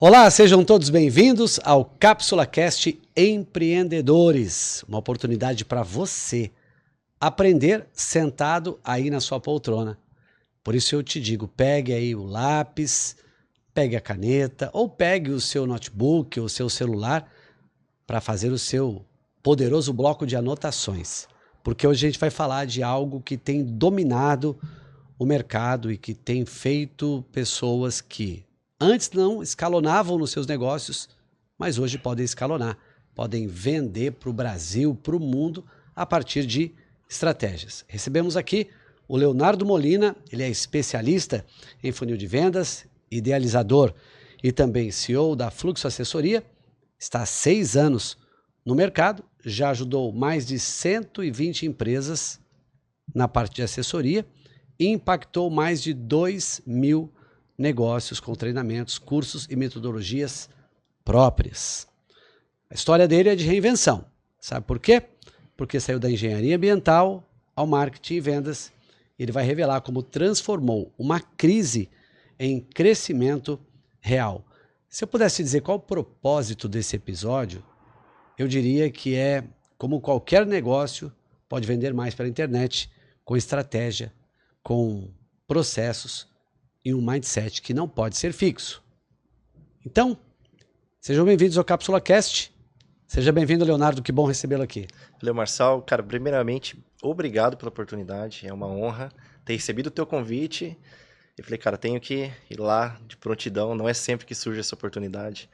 Olá, sejam todos bem-vindos ao Cápsula Cast Empreendedores, uma oportunidade para você aprender sentado aí na sua poltrona. Por isso eu te digo, pegue aí o lápis, pegue a caneta ou pegue o seu notebook ou o seu celular para fazer o seu poderoso bloco de anotações. Porque hoje a gente vai falar de algo que tem dominado o mercado e que tem feito pessoas que antes não escalonavam nos seus negócios, mas hoje podem escalonar, podem vender para o Brasil, para o mundo, a partir de estratégias. Recebemos aqui o Leonardo Molina, ele é especialista em funil de vendas, idealizador e também CEO da Fluxo Assessoria, está há 6 anos no mercado, já ajudou mais de 120 empresas na parte de assessoria e impactou mais de 2.000 negócios com treinamentos, cursos e metodologias próprias. A história dele é de reinvenção. Sabe por quê? Porque saiu da engenharia ambiental ao marketing e vendas. Ele vai revelar como transformou uma crise em crescimento real. Se eu pudesse dizer qual o propósito desse episódio, eu diria que é como qualquer negócio pode vender mais pela internet, com estratégia, com processos, e um mindset que não pode ser fixo. Então, sejam bem-vindos ao Cápsula Cast. Seja bem-vindo, Leonardo, que bom recebê-lo aqui. Valeu, Marçal. Cara, primeiramente, obrigado pela oportunidade, é uma honra ter recebido o teu convite. Eu falei, cara, tenho que ir lá de prontidão, não é sempre que surge essa oportunidade.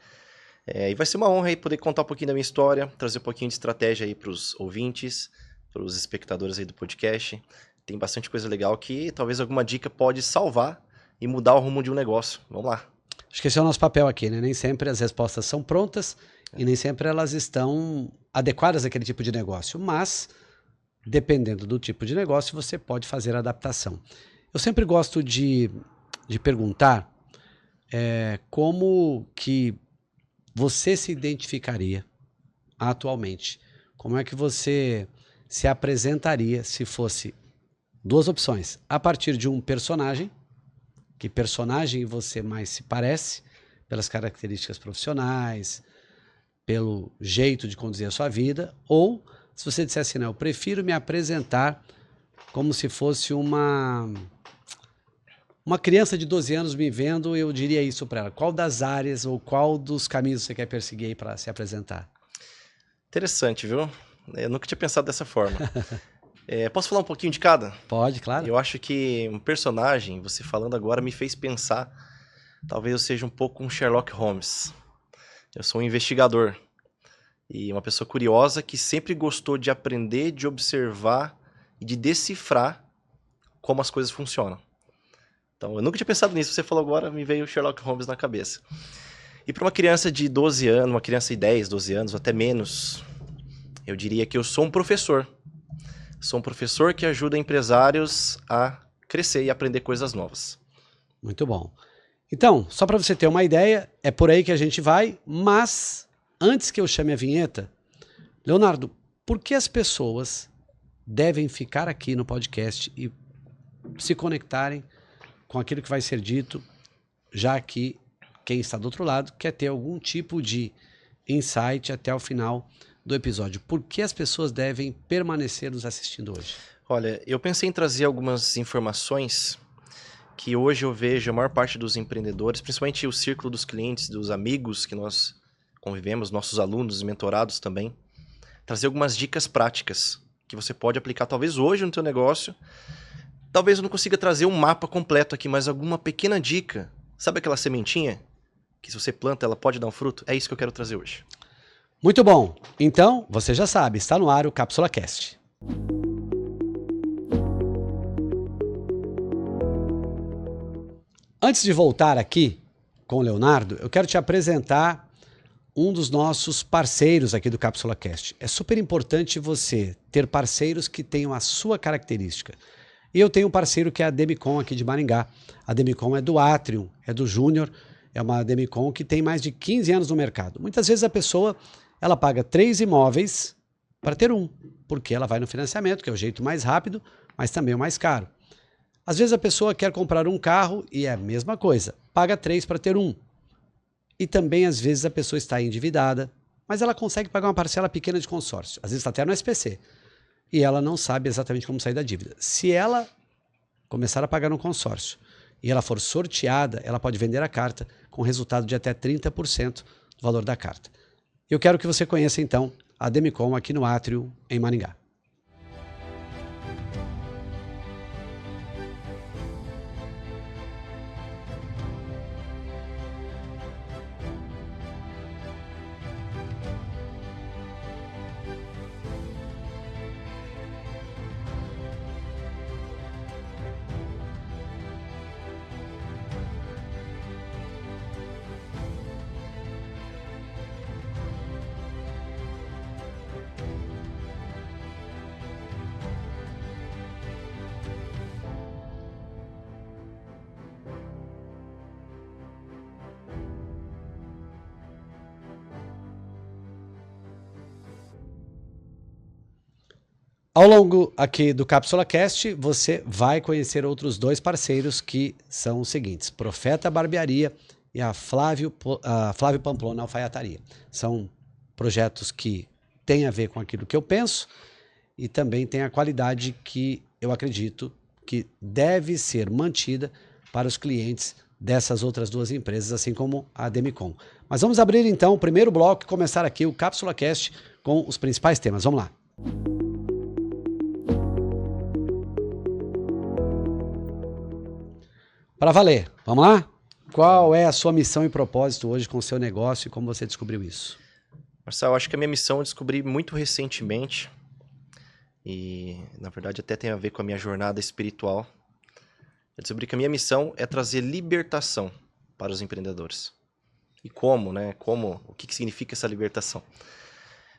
E vai ser uma honra aí poder contar um pouquinho da minha história, trazer um pouquinho de estratégia aí para os ouvintes, para os espectadores aí do podcast. Tem bastante coisa legal que talvez alguma dica pode salvar e mudar o rumo de um negócio. Vamos lá. Acho que esse é o nosso papel aqui, né? Nem sempre as respostas são prontas e nem sempre elas estão adequadas àquele tipo de negócio, mas dependendo do tipo de negócio, você pode fazer a adaptação. Eu sempre gosto de perguntar como que você se identificaria atualmente. Como é que você se apresentaria se fosse duas opções, a partir de um personagem, que personagem você mais se parece, pelas características profissionais, pelo jeito de conduzir a sua vida, ou se você dissesse assim, não, eu prefiro me apresentar como se fosse uma criança de 12 anos me vendo, eu diria isso para ela. Qual das áreas ou qual dos caminhos você quer perseguir aí para se apresentar? Interessante, viu? Eu nunca tinha pensado dessa forma. Posso falar um pouquinho de cada? Pode, claro. Eu acho que um personagem, você falando agora, me fez pensar, talvez eu seja um pouco um Sherlock Holmes. Eu sou um investigador e uma pessoa curiosa que sempre gostou de aprender, de observar e de decifrar como as coisas funcionam. Então, eu nunca tinha pensado nisso, você falou agora, me veio o Sherlock Holmes na cabeça. E para uma criança de 12 anos, uma criança de 10, 12 anos, ou até menos, eu diria que eu sou um professor. Sou um professor que ajuda empresários a crescer e aprender coisas novas. Muito bom. Então, só para você ter uma ideia, é por aí que a gente vai, mas antes que eu chame a vinheta, Leonardo, por que as pessoas devem ficar aqui no podcast e se conectarem com aquilo que vai ser dito, já que quem está do outro lado quer ter algum tipo de insight até o final do episódio? Por que as pessoas devem permanecer nos assistindo hoje? Olha, eu pensei em trazer algumas informações que hoje eu vejo a maior parte dos empreendedores, principalmente o círculo dos clientes, dos amigos que nós convivemos, nossos alunos, mentorados também, trazer algumas dicas práticas que você pode aplicar talvez hoje no teu negócio. Talvez eu não consiga trazer um mapa completo aqui, mas alguma pequena dica. Sabe aquela sementinha que se você planta ela pode dar um fruto? É isso que eu quero trazer hoje. Muito bom. Então, você já sabe, está no ar o Cápsula Cast. Antes de voltar aqui com o Leonardo, eu quero te apresentar um dos nossos parceiros aqui do Cápsula Cast. É super importante você ter parceiros que tenham a sua característica. E eu tenho um parceiro que é a Demicon aqui de Maringá. A Demicon é do Atrium, é do Júnior, é uma Demicon que tem mais de 15 anos no mercado. Muitas vezes a pessoa ela paga 3 imóveis para ter um, porque ela vai no financiamento, que é o jeito mais rápido, mas também o mais caro. Às vezes a pessoa quer comprar um carro e é a mesma coisa, paga 3 para ter um. E também, às vezes, a pessoa está endividada, mas ela consegue pagar uma parcela pequena de consórcio. Às vezes está até no SPC. E ela não sabe exatamente como sair da dívida. Se ela começar a pagar no consórcio e ela for sorteada, ela pode vender a carta com resultado de até 30% do valor da carta. Eu quero que você conheça, então, a Demicon aqui no Átrio, em Maringá. Ao longo aqui do Cápsula Cast, você vai conhecer outros dois parceiros que são os seguintes: Profeta Barbearia e a Flávio Pamplona Alfaiataria. São projetos que têm a ver com aquilo que eu penso e também tem a qualidade que eu acredito que deve ser mantida para os clientes dessas outras duas empresas, assim como a Demicon. Mas vamos abrir então o primeiro bloco e começar aqui o Cápsula Cast com os principais temas. Vamos lá. Para valer, vamos lá? Qual é a sua missão e propósito hoje com o seu negócio e como você descobriu isso? Marcelo, acho que a minha missão eu descobri muito recentemente e, na verdade, até tem a ver com a minha jornada espiritual. Eu descobri que a minha missão é trazer libertação para os empreendedores. E como, né? O que significa essa libertação?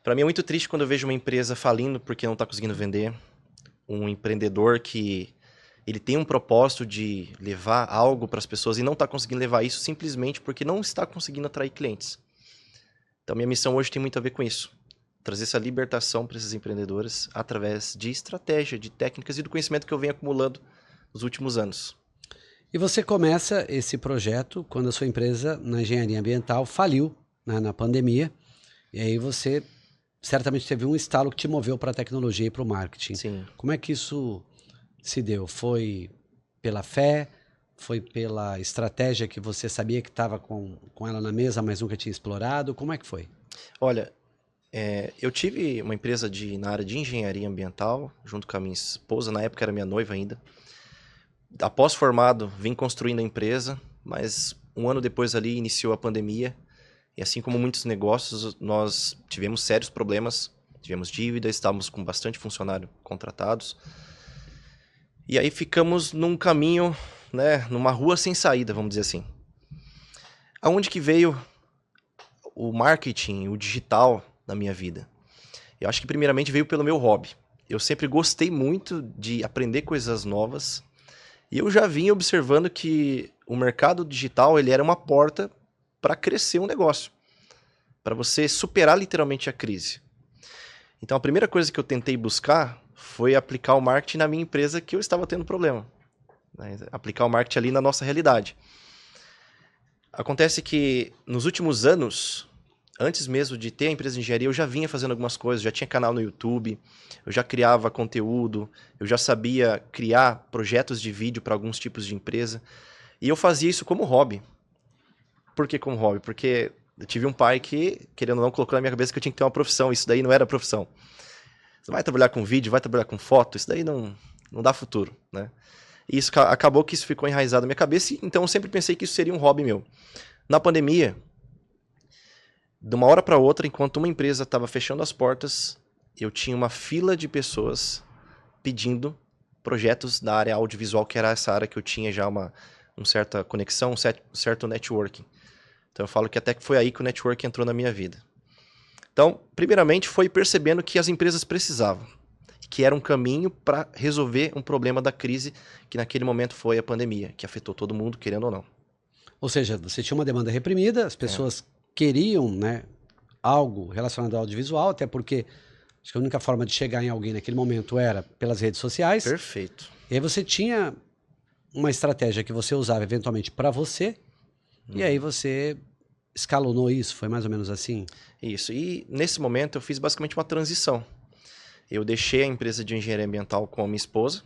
Para mim é muito triste quando eu vejo uma empresa falindo porque não está conseguindo vender, um empreendedor que ele tem um propósito de levar algo para as pessoas e não está conseguindo levar isso simplesmente porque não está conseguindo atrair clientes. Então, minha missão hoje tem muito a ver com isso. Trazer essa libertação para esses empreendedores através de estratégia, de técnicas e do conhecimento que eu venho acumulando nos últimos anos. E você começa esse projeto quando a sua empresa na engenharia ambiental faliu, né, na pandemia. E aí você certamente teve um estalo que te moveu para a tecnologia e para o marketing. Sim. Como é que isso se deu? Foi pela fé? Foi pela estratégia que você sabia que estava com ela na mesa, mas nunca tinha explorado? Como é que foi? Olha, eu tive uma empresa na área de engenharia ambiental, junto com a minha esposa, na época era minha noiva ainda. Após formado, vim construindo a empresa, mas um ano depois ali iniciou a pandemia. E assim como muitos negócios, nós tivemos sérios problemas, tivemos dívidas, estávamos com bastante funcionário contratados. E aí ficamos num caminho, né, numa rua sem saída, vamos dizer assim. Aonde que veio o marketing, o digital na minha vida? Eu acho que primeiramente veio pelo meu hobby. Eu sempre gostei muito de aprender coisas novas e eu já vinha observando que o mercado digital ele era uma porta para crescer um negócio, para você superar literalmente a crise. Então a primeira coisa que eu tentei buscar foi aplicar o marketing na minha empresa que eu estava tendo problema. Né? Aplicar o marketing ali na nossa realidade. Acontece que nos últimos anos, antes mesmo de ter a empresa de engenharia, eu já vinha fazendo algumas coisas, já tinha canal no YouTube, eu já criava conteúdo, eu já sabia criar projetos de vídeo para alguns tipos de empresa. E eu fazia isso como hobby. Por que como hobby? Porque eu tive um pai que, querendo ou não, colocou na minha cabeça que eu tinha que ter uma profissão. Isso daí não era profissão. Você vai trabalhar com vídeo, vai trabalhar com foto, isso daí não dá futuro, né? E isso acabou que isso ficou enraizado na minha cabeça, então eu sempre pensei que isso seria um hobby meu. Na pandemia, de uma hora para outra, enquanto uma empresa estava fechando as portas, eu tinha uma fila de pessoas pedindo projetos da área audiovisual, que era essa área que eu tinha já uma certa conexão, um certo networking. Então eu falo que até que foi aí que o networking entrou na minha vida. Então, primeiramente, foi percebendo que as empresas precisavam, que era um caminho para resolver um problema da crise, que naquele momento foi a pandemia, que afetou todo mundo, querendo ou não. Ou seja, você tinha uma demanda reprimida, as pessoas queriam, né, algo relacionado ao audiovisual, até porque acho que a única forma de chegar em alguém naquele momento era pelas redes sociais. Perfeito. E aí você tinha uma estratégia que você usava eventualmente para você, e aí você escalonou isso? Foi mais ou menos assim? Isso. E nesse momento eu fiz basicamente uma transição. Eu deixei a empresa de engenharia ambiental com a minha esposa,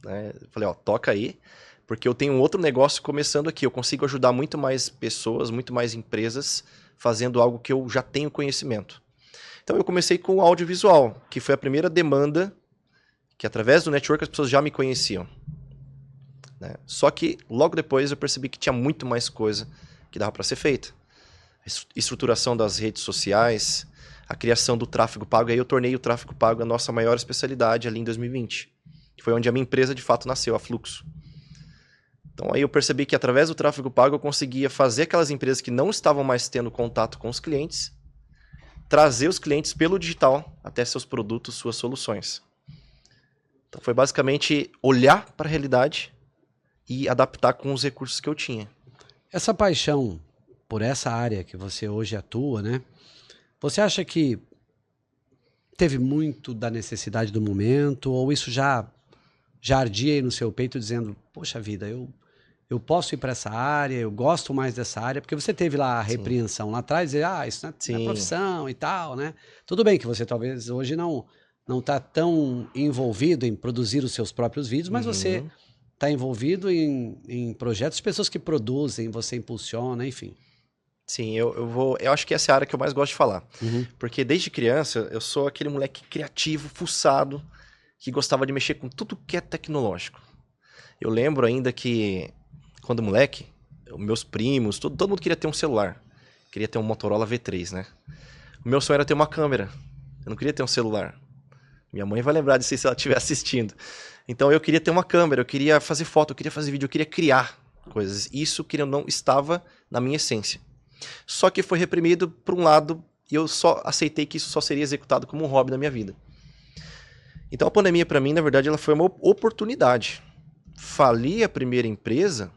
né? Falei, ó, toca aí, porque eu tenho um outro negócio começando aqui. Eu consigo ajudar muito mais pessoas, muito mais empresas, fazendo algo que eu já tenho conhecimento. Então eu comecei com o audiovisual, que foi a primeira demanda que através do network as pessoas já me conheciam, né? Só que logo depois eu percebi que tinha muito mais coisa que dava para ser feita. Estruturação das redes sociais, a criação do tráfego pago. Aí eu tornei o tráfego pago a nossa maior especialidade ali em 2020. Que foi onde a minha empresa de fato nasceu, a Fluxo. Então aí eu percebi que através do tráfego pago eu conseguia fazer aquelas empresas que não estavam mais tendo contato com os clientes, trazer os clientes pelo digital até seus produtos, suas soluções. Então foi basicamente olhar para a realidade e adaptar com os recursos que eu tinha. Essa paixão por essa área que você hoje atua, né? Você acha que teve muito da necessidade do momento ou isso já ardia aí no seu peito dizendo, poxa vida, eu posso ir para essa área, eu gosto mais dessa área, porque você teve lá a repreensão lá atrás, dizer, isso não é profissão e tal, né? Tudo bem que você talvez hoje não está tão envolvido em produzir os seus próprios vídeos, mas você está envolvido em projetos, pessoas que produzem, você impulsiona, enfim. Sim, eu acho que essa é a área que eu mais gosto de falar. Porque desde criança eu sou aquele moleque criativo, fuçado, que gostava de mexer com tudo que é tecnológico. Eu lembro ainda que, quando moleque, meus primos, todo mundo queria ter um celular. Queria ter um Motorola V3, né? O meu sonho era ter uma câmera. Eu não queria ter um celular. Minha mãe vai lembrar disso se ela estiver assistindo. Então eu queria ter uma câmera, eu queria fazer foto, eu queria fazer vídeo, eu queria criar coisas. Isso, querendo ou não, estava na minha essência. Só que foi reprimido por um lado e eu só aceitei que isso só seria executado como um hobby na minha vida. Então a pandemia para mim, na verdade, ela foi uma oportunidade. Falir a primeira empresa,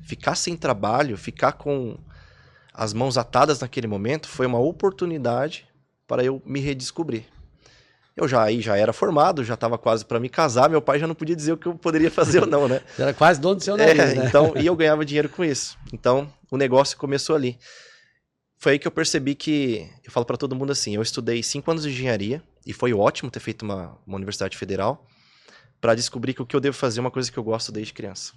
ficar sem trabalho, ficar com as mãos atadas naquele momento, foi uma oportunidade para eu me redescobrir. Eu já era formado, já estava quase para me casar, meu pai já não podia dizer o que eu poderia fazer ou não, né? Você era quase dono do seu nariz, né? Então, e eu ganhava dinheiro com isso. Então, o negócio começou ali. Foi aí que eu percebi que, eu falo para todo mundo assim, eu estudei 5 anos de engenharia, e foi ótimo ter feito uma universidade federal, para descobrir que o que eu devo fazer é uma coisa que eu gosto desde criança.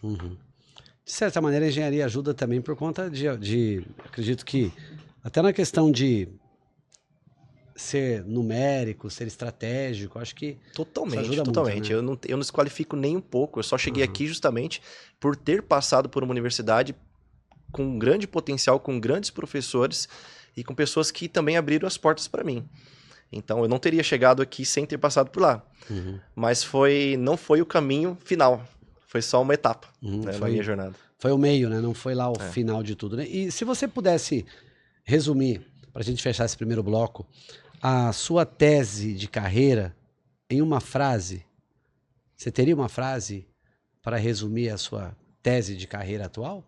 De certa maneira, a engenharia ajuda também por conta de acredito que, até na questão de ser numérico, ser estratégico, acho que Totalmente, isso ajuda totalmente. muito, né? Eu não desqualifico nem um pouco, eu só cheguei aqui justamente por ter passado por uma universidade com um grande potencial, com grandes professores e com pessoas que também abriram as portas para mim. Então eu não teria chegado aqui sem ter passado por lá. Mas não foi o caminho final, foi só uma etapa, né, na minha jornada. Foi o meio, né? Não foi lá o final de tudo, né? E se você pudesse resumir, para a gente fechar esse primeiro bloco, a sua tese de carreira em uma frase, você teria uma frase para resumir a sua tese de carreira atual?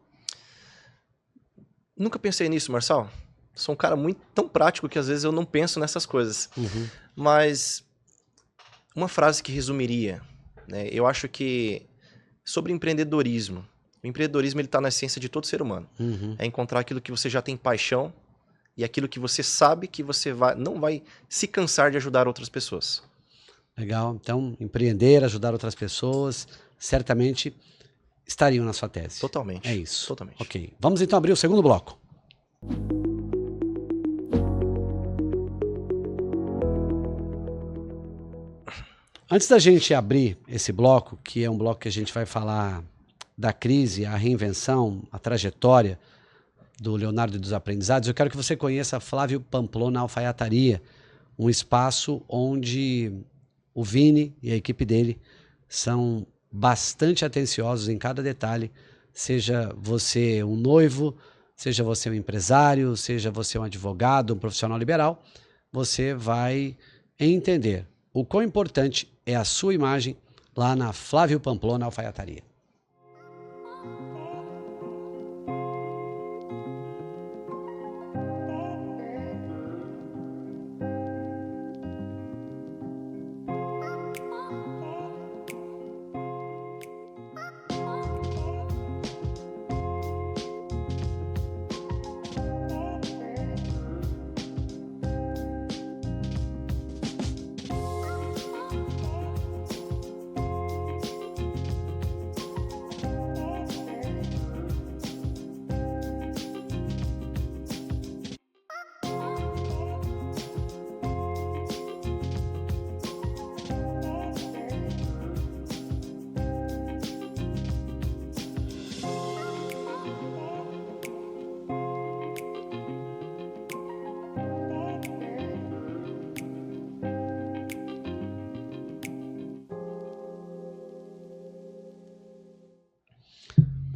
Nunca pensei nisso, Marçal. Sou um cara tão prático que às vezes eu não penso nessas coisas. Mas uma frase que resumiria, né? Eu acho que sobre empreendedorismo. O empreendedorismo está na essência de todo ser humano. É encontrar aquilo que você já tem paixão e aquilo que você sabe que você não vai se cansar de ajudar outras pessoas. Legal. Então, empreender, ajudar outras pessoas, certamente estariam na sua tese. Totalmente. É isso. Totalmente. Ok. Vamos então abrir o segundo bloco. Antes da gente abrir esse bloco, que é um bloco que a gente vai falar da crise, a reinvenção, a trajetória do Leonardo e dos aprendizados, eu quero que você conheça a Flávio Pamplona Alfaiataria, um espaço onde o Vini e a equipe dele são bastante atenciosos em cada detalhe, seja você um noivo, seja você um empresário, seja você um advogado, um profissional liberal, você vai entender o quão importante é a sua imagem lá na Flávio Pamplona Alfaiataria.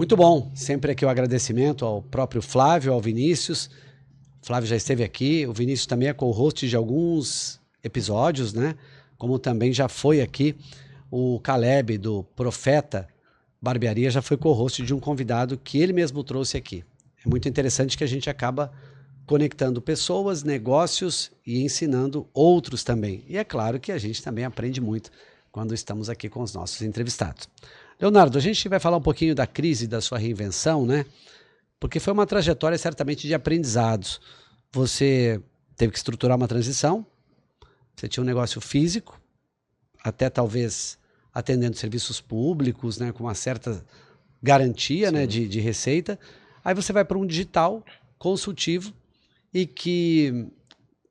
Muito bom. Sempre aqui o agradecimento ao próprio Flávio, ao Vinícius. O Flávio já esteve aqui. O Vinícius também é co-host de alguns episódios, né? Como também já foi aqui o Caleb, do Profeta Barbearia, já foi co-host de um convidado que ele mesmo trouxe aqui. É muito interessante que a gente acaba conectando pessoas, negócios e ensinando outros também. E é claro que a gente também aprende muito quando estamos aqui com os nossos entrevistados. Leonardo, a gente vai falar um pouquinho da crise da sua reinvenção, né? Porque foi uma trajetória certamente de aprendizados. Você teve que estruturar uma transição, você tinha um negócio físico, até talvez atendendo serviços públicos, né, com uma certa garantia, né, de receita. Aí você vai para um digital consultivo e que,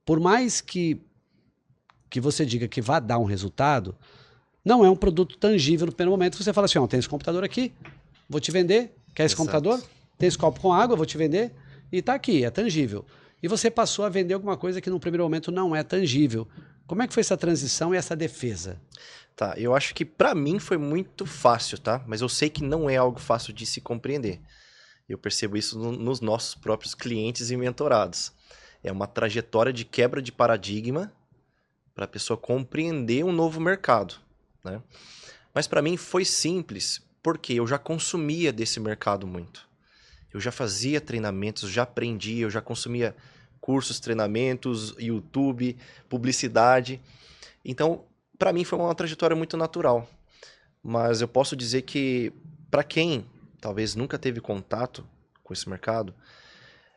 por mais que você diga que vai dar um resultado, não é um produto tangível no primeiro momento. Você fala assim, ó, tem esse computador aqui, vou te vender, quer esse computador? Tem esse copo com água, vou te vender, e tá aqui, é tangível. E você passou a vender alguma coisa que no primeiro momento não é tangível. Como é que foi essa transição e essa defesa? Tá, eu acho que pra mim foi muito fácil, tá? Mas eu sei que não é algo fácil de se compreender. Eu percebo isso nos nossos próprios clientes e mentorados. É uma trajetória de quebra de paradigma para a pessoa compreender um novo mercado, né? Mas para mim foi simples, porque eu já consumia desse mercado muito. Eu já fazia treinamentos, já aprendia, eu já consumia cursos, treinamentos, YouTube, publicidade. Então, para mim foi uma trajetória muito natural. Mas eu posso dizer que para quem talvez nunca teve contato com esse mercado,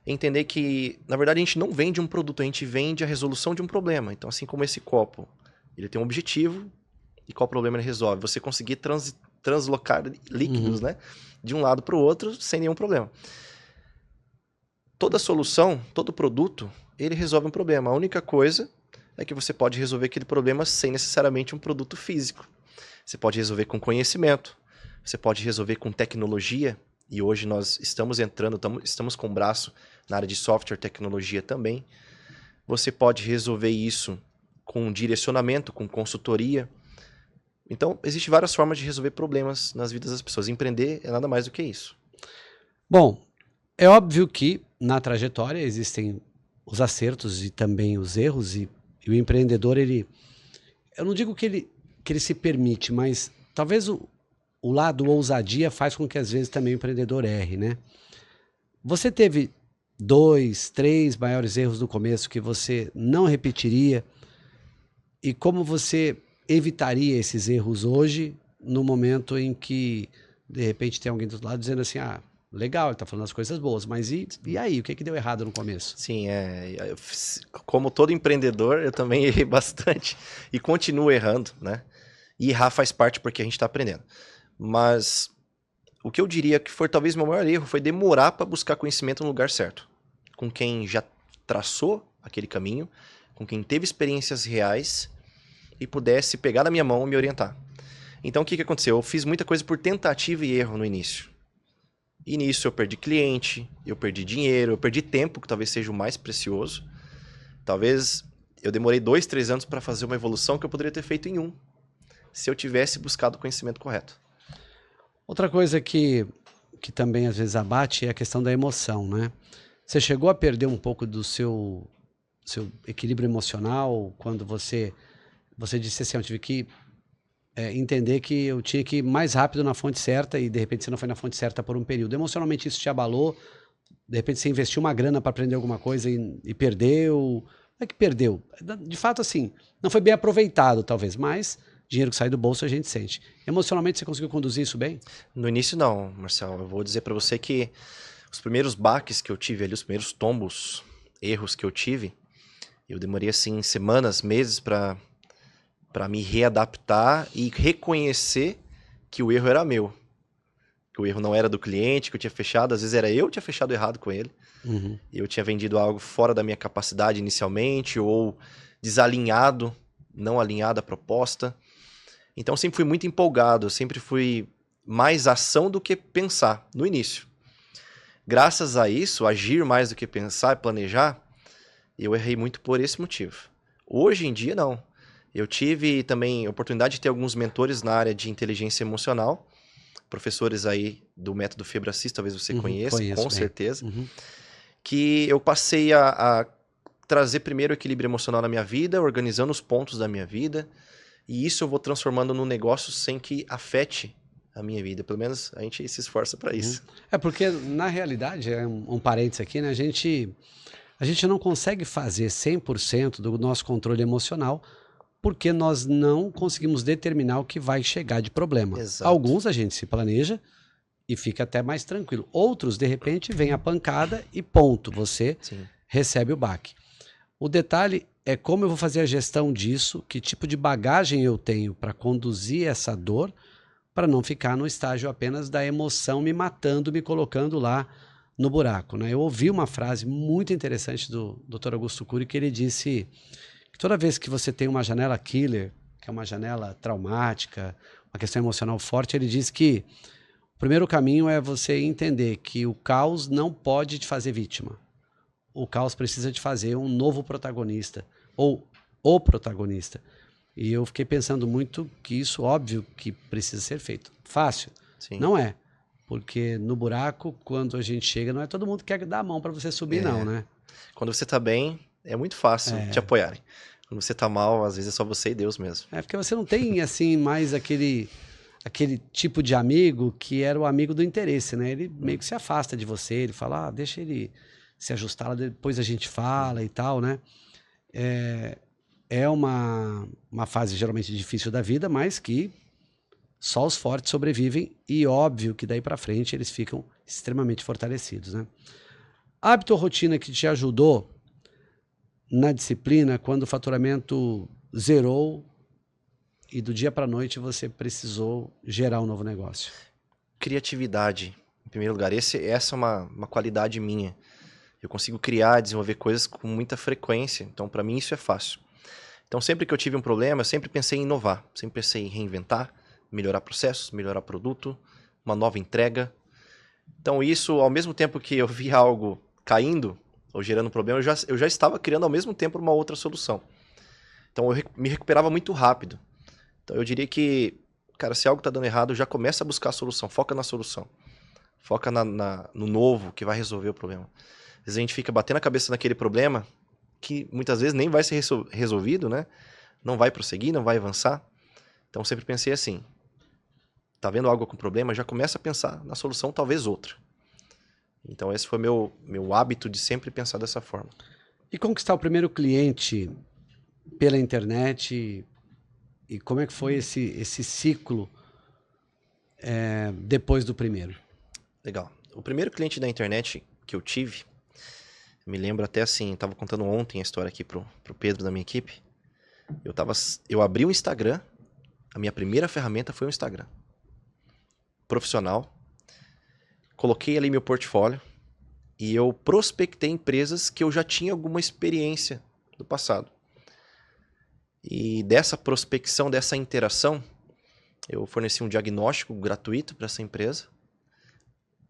entender que, na verdade, a gente não vende um produto, a gente vende a resolução de um problema. Então, assim como esse copo, ele tem um objetivo e qual problema ele resolve? Você conseguir translocar líquidos, né, de um lado para o outro sem nenhum problema. Toda solução, todo produto, ele resolve um problema. A única coisa é que você pode resolver aquele problema sem necessariamente um produto físico. Você pode resolver com conhecimento, você pode resolver com tecnologia, e hoje nós estamos entrando, estamos com o braço na área de software, tecnologia também. Você pode resolver isso com direcionamento, com consultoria. Então, existem várias formas de resolver problemas nas vidas das pessoas. Empreender é nada mais do que isso. Bom, é óbvio que na trajetória existem os acertos e também os erros, e o empreendedor, eu não digo que ele se permite, mas talvez o lado ousadia faz com que às vezes também o empreendedor erre, né? Você teve 2, 3 maiores erros no começo que você não repetiria, e como você evitaria esses erros hoje, no momento em que de repente tem alguém do outro lado dizendo assim, legal, ele tá falando as coisas boas, mas e aí, o que deu errado no começo? Sim, como todo empreendedor, eu também errei bastante e continuo errando, né? E errar faz parte porque a gente está aprendendo. Mas o que eu diria que foi talvez meu maior erro foi demorar para buscar conhecimento no lugar certo. Com quem já traçou aquele caminho, com quem teve experiências reais e pudesse pegar na minha mão e me orientar. Então o que aconteceu? Eu fiz muita coisa por tentativa e erro no início. E nisso eu perdi cliente, eu perdi dinheiro, eu perdi tempo, que talvez seja o mais precioso. Talvez eu demorei 2, 3 anos para fazer uma evolução que eu poderia ter feito em 1, se eu tivesse buscado o conhecimento correto. Outra coisa que também às vezes abate é a questão da emoção, né? Você chegou a perder um pouco do seu equilíbrio emocional quando você disse assim, eu tive que entender que eu tinha que ir mais rápido na fonte certa e de repente você não foi na fonte certa por um período. Emocionalmente isso te abalou? De repente você investiu uma grana para aprender alguma coisa e perdeu? Não é que perdeu. De fato, assim, não foi bem aproveitado talvez, mas dinheiro que sai do bolso a gente sente. Emocionalmente você conseguiu conduzir isso bem? No início não, Marcelo. Eu vou dizer para você que os primeiros baques que eu tive ali, os primeiros tombos, erros que eu tive, eu demorei assim semanas, meses para me readaptar e reconhecer que o erro era meu. Que o erro não era do cliente, que eu tinha fechado. Às vezes era eu que tinha fechado errado com ele. Eu tinha vendido algo fora da minha capacidade inicialmente ou desalinhado, não alinhado à proposta. Então eu sempre fui muito empolgado, eu sempre fui mais ação do que pensar no início. Graças a isso, agir mais do que pensar e planejar, eu errei muito por esse motivo. Hoje em dia, não. Eu tive também a oportunidade de ter alguns mentores na área de inteligência emocional professores aí do método Febracis, talvez você conheça, conheço com bem. certeza, que eu passei a trazer primeiro o equilíbrio emocional na minha vida, organizando os pontos da minha vida, e isso eu vou transformando no negócio sem que afete a minha vida. Pelo menos a gente se esforça para isso. É porque, na realidade, é um parênteses aqui, né? A gente não consegue fazer 100% do nosso controle emocional porque nós não conseguimos determinar o que vai chegar de problema. Exato. Alguns a gente se planeja e fica até mais tranquilo. Outros, de repente, vem a pancada e ponto, você Sim. recebe o baque. O detalhe é como eu vou fazer a gestão disso, que tipo de bagagem eu tenho para conduzir essa dor, para não ficar no estágio apenas da emoção me matando, me colocando lá no buraco, né? Eu ouvi uma frase muito interessante do Dr. Augusto Cury, que ele disse que toda vez que você tem uma janela killer, que é uma janela traumática, uma questão emocional forte, ele diz que o primeiro caminho é você entender que o caos não pode te fazer vítima. O caos precisa de fazer um novo protagonista, ou o protagonista. E eu fiquei pensando muito que isso, óbvio, que precisa ser feito. Fácil? Sim. Não é. Porque no buraco, quando a gente chega, não é todo mundo que quer dar a mão para você subir, não, né? Quando você tá bem, é muito fácil te apoiarem. Quando você tá mal, às vezes é só você e Deus mesmo. É porque você não tem, assim, mais aquele tipo de amigo que era o amigo do interesse, né? Ele meio que se afasta de você, ele fala, deixa ele se ajustar, lá, depois a gente fala e tal, né? É uma fase geralmente difícil da vida, mas que só os fortes sobrevivem e óbvio que daí para frente eles ficam extremamente fortalecidos, né? Hábito ou rotina que te ajudou na disciplina quando o faturamento zerou e do dia para a noite você precisou gerar um novo negócio? Criatividade, em primeiro lugar. Essa é uma qualidade minha. Eu consigo criar, desenvolver coisas com muita frequência. Então, para mim, isso é fácil. Então, sempre que eu tive um problema, eu sempre pensei em inovar. Sempre pensei em reinventar, melhorar processos, melhorar produto, uma nova entrega. Então, isso, ao mesmo tempo que eu via algo caindo ou gerando problema, eu já estava criando ao mesmo tempo uma outra solução. Então, eu me recuperava muito rápido. Então, eu diria que, cara, se algo está dando errado, já começa a buscar a solução. Foca na solução. Foca no novo que vai resolver o problema. Às vezes a gente fica batendo a cabeça naquele problema que muitas vezes nem vai ser resolvido, né? Não vai prosseguir, não vai avançar. Então eu sempre pensei assim, tá vendo algo com problema, já começa a pensar na solução, talvez outra. Então esse foi meu hábito de sempre pensar dessa forma. E conquistar o primeiro cliente pela internet, e como é que foi esse ciclo depois do primeiro? Legal. O primeiro cliente da internet que eu tive, me lembro até assim, estava contando ontem a história aqui pro Pedro da minha equipe. Eu abri o Instagram, a minha primeira ferramenta foi o Instagram. Profissional. Coloquei ali meu portfólio e eu prospectei empresas que eu já tinha alguma experiência do passado. E dessa prospecção, dessa interação, eu forneci um diagnóstico gratuito para essa empresa.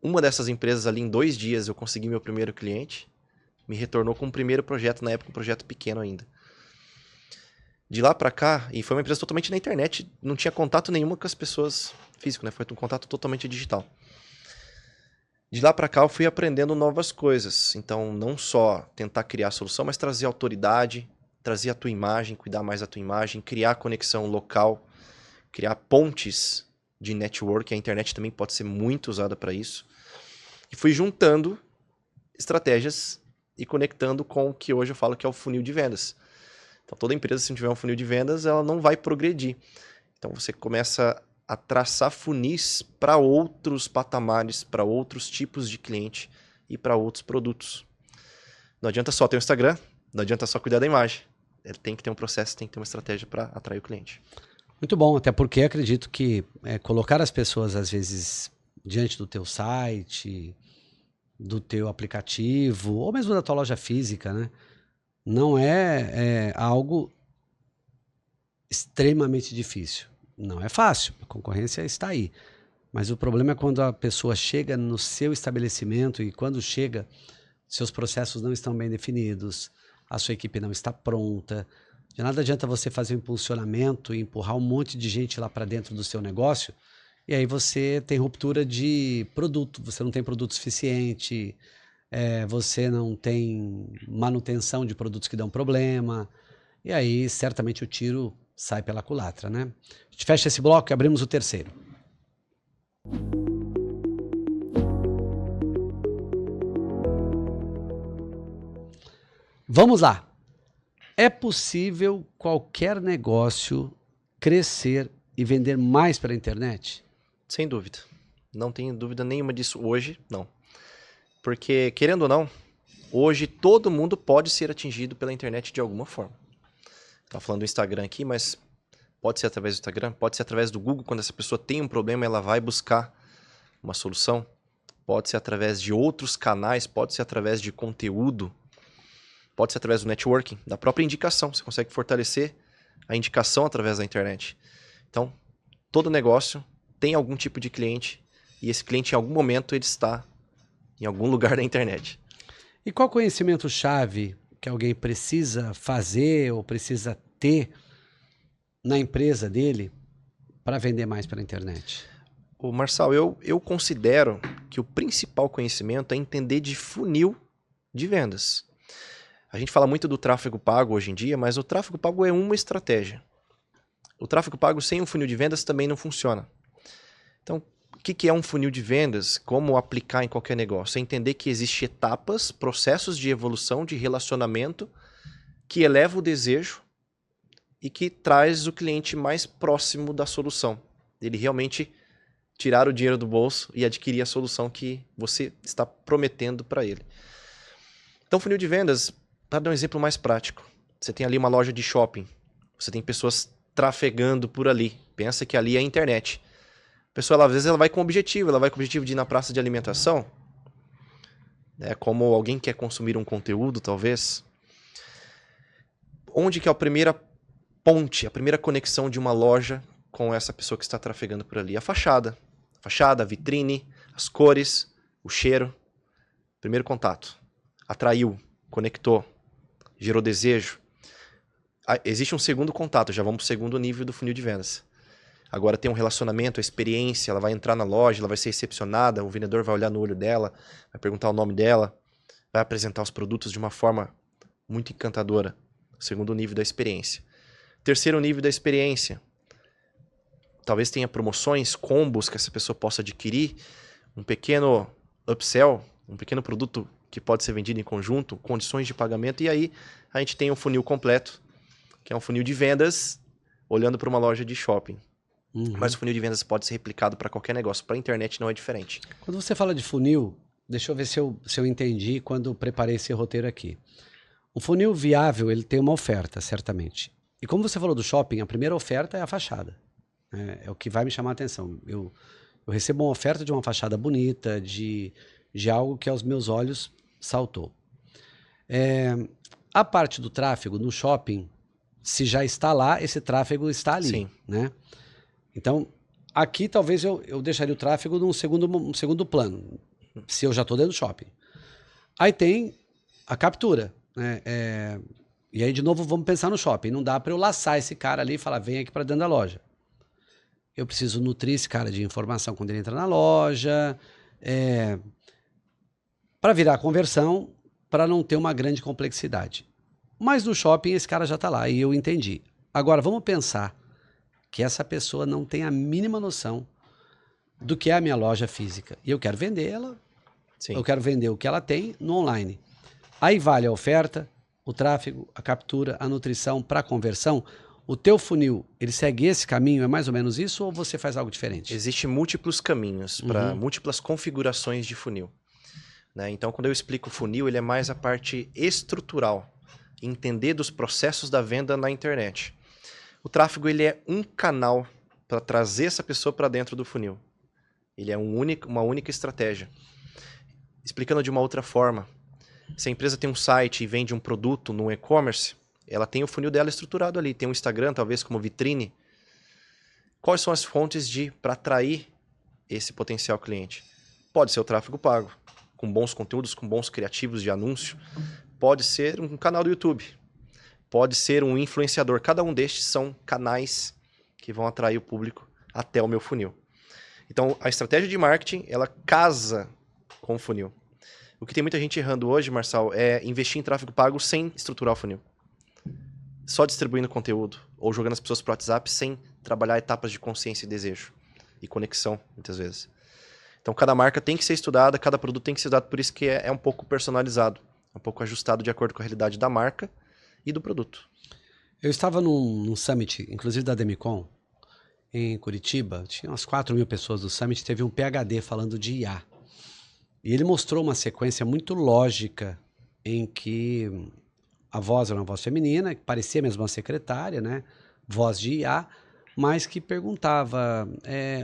Uma dessas empresas ali, em 2 dias, eu consegui meu primeiro cliente. Me retornou com um primeiro projeto, na época um projeto pequeno ainda. De lá para cá, e foi uma empresa totalmente na internet, não tinha contato nenhum com as pessoas físicas, né? Foi um contato totalmente digital. De lá para cá eu fui aprendendo novas coisas. Então, não só tentar criar a solução, mas trazer autoridade, trazer a tua imagem, cuidar mais da tua imagem, criar conexão local, criar pontes de network. A internet também pode ser muito usada para isso. E fui juntando estratégias e conectando com o que hoje eu falo que é o funil de vendas. Então, toda empresa, se não tiver um funil de vendas, ela não vai progredir. Então, você começa a traçar funis para outros patamares, para outros tipos de cliente e para outros produtos. Não adianta só ter um Instagram, não adianta só cuidar da imagem. Ele tem que ter um processo, tem que ter uma estratégia para atrair o cliente. Muito bom, até porque acredito que colocar as pessoas, às vezes, diante do teu site, do teu aplicativo, ou mesmo da tua loja física, né? Não é algo extremamente difícil. Não é fácil, a concorrência está aí. Mas o problema é quando a pessoa chega no seu estabelecimento e quando chega, seus processos não estão bem definidos, a sua equipe não está pronta. De nada adianta você fazer um impulsionamento e empurrar um monte de gente lá para dentro do seu negócio E aí você tem ruptura de produto, você não tem produto suficiente, você não tem manutenção de produtos que dão problema, e aí certamente o tiro sai pela culatra, né? A gente fecha esse bloco e abrimos o terceiro. Vamos lá. É possível qualquer negócio crescer e vender mais pela internet? Sem dúvida. Não tenho dúvida nenhuma disso hoje, não. Porque, querendo ou não, hoje todo mundo pode ser atingido pela internet de alguma forma. Tá falando do Instagram aqui, mas pode ser através do Instagram, pode ser através do Google, quando essa pessoa tem um problema, ela vai buscar uma solução. Pode ser através de outros canais, pode ser através de conteúdo, pode ser através do networking, da própria indicação. Você consegue fortalecer a indicação através da internet. Então, todo negócio tem algum tipo de cliente e esse cliente, em algum momento, ele está em algum lugar da internet. E qual conhecimento-chave que alguém precisa fazer ou precisa ter na empresa dele para vender mais pela internet? Ô Marçal, eu considero que o principal conhecimento é entender de funil de vendas. A gente fala muito do tráfego pago hoje em dia, mas o tráfego pago é uma estratégia. O tráfego pago sem um funil de vendas também não funciona. Então, o que é um funil de vendas? Como aplicar em qualquer negócio? É entender que existem etapas, processos de evolução, de relacionamento, que eleva o desejo e que traz o cliente mais próximo da solução. Ele realmente tirar o dinheiro do bolso e adquirir a solução que você está prometendo para ele. Então, funil de vendas, para dar um exemplo mais prático, você tem ali uma loja de shopping, você tem pessoas trafegando por ali, pensa que ali é a internet. A pessoa, às vezes, ela vai com objetivo, de ir na praça de alimentação, como alguém quer consumir um conteúdo, talvez. Onde que é a primeira ponte, a primeira conexão de uma loja com essa pessoa que está trafegando por ali? A fachada. A fachada, a vitrine, as cores, o cheiro. Primeiro contato. Atraiu, conectou, gerou desejo. Existe um segundo contato, já vamos para o segundo nível do funil de vendas. Agora tem um relacionamento, a experiência, ela vai entrar na loja, ela vai ser recepcionada, o vendedor vai olhar no olho dela, vai perguntar o nome dela, vai apresentar os produtos de uma forma muito encantadora. Segundo nível da experiência. Terceiro nível da experiência. Talvez tenha promoções, combos que essa pessoa possa adquirir, um pequeno upsell, um pequeno produto que pode ser vendido em conjunto, condições de pagamento, e aí a gente tem um funil completo, que é um funil de vendas, olhando para uma loja de shopping. Uhum. Mas o funil de vendas pode ser replicado para qualquer negócio, para a internet não é diferente. Quando você fala de funil, deixa eu ver se eu entendi quando preparei esse roteiro aqui. O funil viável, ele tem uma oferta, certamente. E como você falou do shopping, a primeira oferta é a fachada. É o que vai me chamar a atenção. Eu recebo uma oferta de uma fachada bonita, de algo que aos meus olhos saltou. A parte do tráfego no shopping, se já está lá, esse tráfego está ali. Sim. Né? Então, aqui talvez eu deixaria o tráfego num segundo plano, se eu já estou dentro do shopping. Aí tem a captura. E aí, de novo, vamos pensar no shopping. Não dá para eu laçar esse cara ali e falar, vem aqui para dentro da loja. Eu preciso nutrir esse cara de informação quando ele entra na loja, para virar conversão, para não ter uma grande complexidade. Mas no shopping esse cara já está lá e eu entendi. Agora, vamos pensar que essa pessoa não tem a mínima noção do que é a minha loja física. E eu quero vender ela, Sim. Eu quero vender o que ela tem no online. Aí vale a oferta, o tráfego, a captura, a nutrição para conversão. O teu funil, ele segue esse caminho? É mais ou menos isso ou você faz algo diferente? Existem múltiplos caminhos para múltiplas configurações de funil. Né? Então, quando eu explico o funil, ele é mais a parte estrutural. Entender dos processos da venda na internet. O tráfego, ele é um canal para trazer essa pessoa para dentro do funil. Ele é uma única estratégia. Explicando de uma outra forma, se a empresa tem um site e vende um produto no e-commerce, ela tem o funil dela estruturado ali. Tem um Instagram, talvez, como vitrine. Quais são as fontes para atrair esse potencial cliente? Pode ser o tráfego pago, com bons conteúdos, com bons criativos de anúncio. Pode ser um canal do YouTube. Pode ser um influenciador. Cada um destes são canais que vão atrair o público até o meu funil. Então, a estratégia de marketing, ela casa com o funil. O que tem muita gente errando hoje, Marçal, é investir em tráfego pago sem estruturar o funil. Só distribuindo conteúdo, ou jogando as pessoas pro WhatsApp sem trabalhar etapas de consciência e desejo. E conexão, muitas vezes. Então, cada marca tem que ser estudada, cada produto tem que ser estudado, por isso que é um pouco personalizado, um pouco ajustado de acordo com a realidade da marca e do produto. Eu estava num summit, inclusive da Demicon, em Curitiba, tinha umas 4.000 pessoas do summit, teve um PhD falando de IA. E ele mostrou uma sequência muito lógica em que a voz era uma voz feminina, que parecia mesmo uma secretária, né? Voz de IA, mas que perguntava,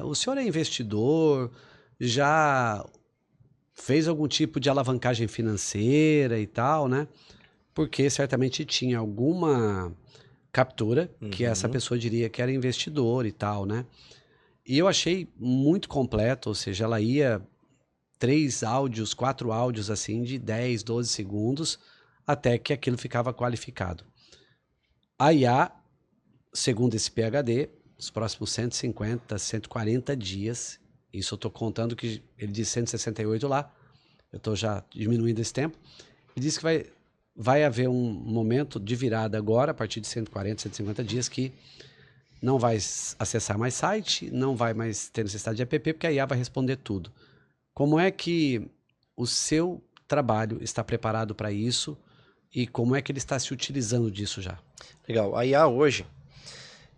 o senhor é investidor? Já fez algum tipo de alavancagem financeira e tal, né? Porque certamente tinha alguma captura que essa pessoa diria que era investidor e tal, né? E eu achei muito completo, ou seja, ela ia 3 áudios, 4 áudios assim de 10, 12 segundos até que aquilo ficava qualificado. A IA, segundo esse PhD, os próximos 150, 140 dias, isso eu estou contando que ele disse 168 lá, eu estou já diminuindo esse tempo, e disse que vai haver um momento de virada agora, a partir de 140, 150 dias, que não vai acessar mais site, não vai mais ter necessidade de app, porque a IA vai responder tudo. Como é que o seu trabalho está preparado para isso e como é que ele está se utilizando disso já? Legal. A IA hoje,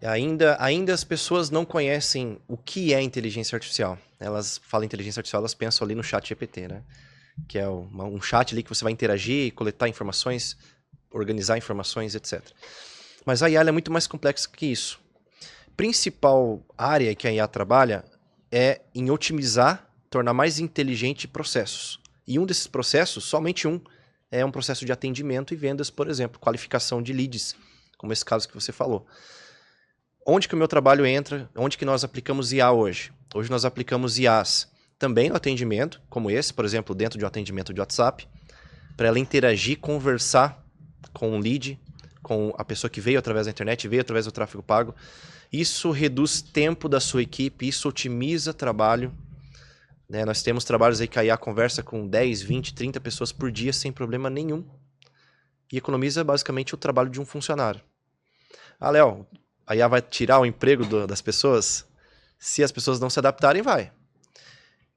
ainda as pessoas não conhecem o que é inteligência artificial. Elas falam inteligência artificial, elas pensam ali no chat GPT, né? Que é um chat ali que você vai interagir, coletar informações, organizar informações, etc. Mas a IA é muito mais complexa que isso. A principal área que a IA trabalha é em otimizar, tornar mais inteligente processos. E um desses processos, somente um, é um processo de atendimento e vendas, por exemplo, qualificação de leads, como esse caso que você falou. Onde que o meu trabalho entra? Onde que nós aplicamos IA hoje? Hoje nós aplicamos IAs também no atendimento, como esse, por exemplo, dentro de um atendimento de WhatsApp, para ela interagir, conversar com o lead, com a pessoa que veio através da internet, veio através do tráfego pago. Isso reduz tempo da sua equipe, isso otimiza trabalho. Né? Nós temos trabalhos aí que a IA conversa com 10, 20, 30 pessoas por dia sem problema nenhum e economiza basicamente o trabalho de um funcionário. Ah, Léo, a IA vai tirar o emprego das pessoas? Se as pessoas não se adaptarem, vai.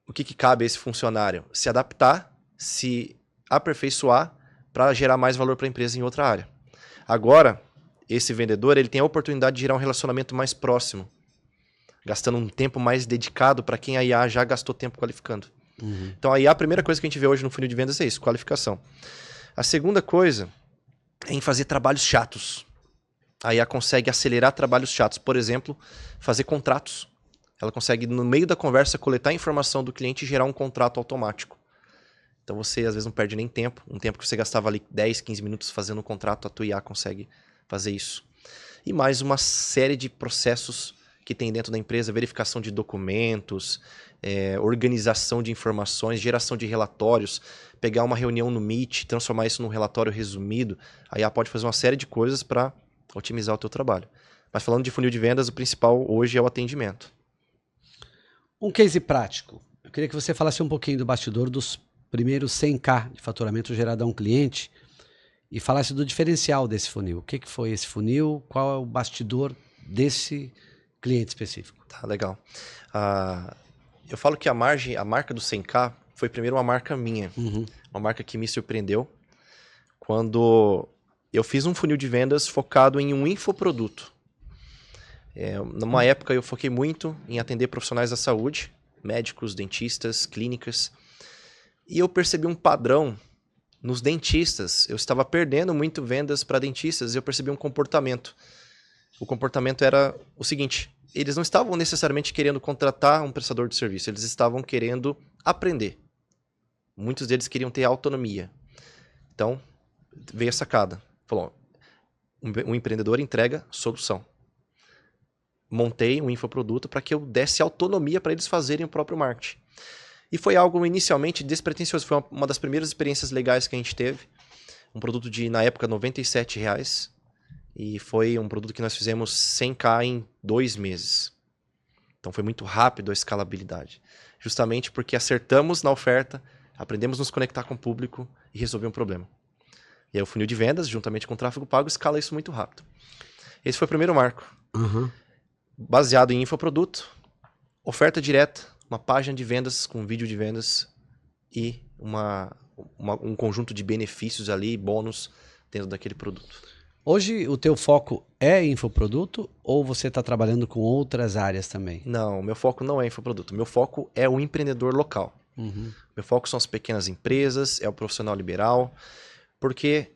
O que cabe a esse funcionário? Se adaptar, se aperfeiçoar para gerar mais valor para a empresa em outra área. Agora, esse vendedor ele tem a oportunidade de gerar um relacionamento mais próximo, gastando um tempo mais dedicado para quem a IA já gastou tempo qualificando. Então, a IA, a primeira coisa que a gente vê hoje no funil de vendas é isso, qualificação. A segunda coisa é em fazer trabalhos chatos. A IA consegue acelerar trabalhos chatos. Por exemplo, fazer contratos. Ela consegue, no meio da conversa, coletar a informação do cliente e gerar um contrato automático. Então você, às vezes, não perde nem tempo. Um tempo que você gastava ali 10, 15 minutos fazendo um contrato, a tua IA consegue fazer isso. E mais uma série de processos que tem dentro da empresa, verificação de documentos, organização de informações, geração de relatórios, pegar uma reunião no Meet, transformar isso num relatório resumido. A IA pode fazer uma série de coisas para otimizar o teu trabalho. Mas falando de funil de vendas, o principal hoje é o atendimento. Um case prático. Eu queria que você falasse um pouquinho do bastidor dos primeiros 100K de faturamento gerado a um cliente e falasse do diferencial desse funil. O que foi esse funil? Qual é o bastidor desse cliente específico? Tá, legal. Eu falo que a marca do 100K foi primeiro uma marca minha. Uma marca que me surpreendeu quando eu fiz um funil de vendas focado em um infoproduto. Numa época eu foquei muito em atender profissionais da saúde, médicos, dentistas, clínicas, e eu percebi um padrão nos dentistas. Eu estava perdendo muito vendas para dentistas e eu percebi um comportamento. O comportamento era o seguinte: eles não estavam necessariamente querendo contratar um prestador de serviço, eles estavam querendo aprender. Muitos deles queriam ter autonomia. Então, veio a sacada. Falou, um empreendedor entrega solução. Montei um infoproduto para que eu desse autonomia para eles fazerem o próprio marketing. E foi algo inicialmente despretensioso. Foi uma das primeiras experiências legais que a gente teve. Um produto de, na época, R$ 97. E foi um produto que nós fizemos 100K em 2 meses. Então foi muito rápido a escalabilidade. Justamente porque acertamos na oferta, aprendemos a nos conectar com o público e resolver um problema. E aí o funil de vendas, juntamente com o tráfego pago, escala isso muito rápido. Esse foi o primeiro marco. Uhum. Baseado em infoproduto, oferta direta, uma página de vendas com vídeo de vendas e um conjunto de benefícios ali, bônus dentro daquele produto. Hoje o teu foco é infoproduto ou você está trabalhando com outras áreas também? Não, meu foco não é infoproduto. Meu foco é o empreendedor local. Uhum. Meu foco são as pequenas empresas, é o profissional liberal, porque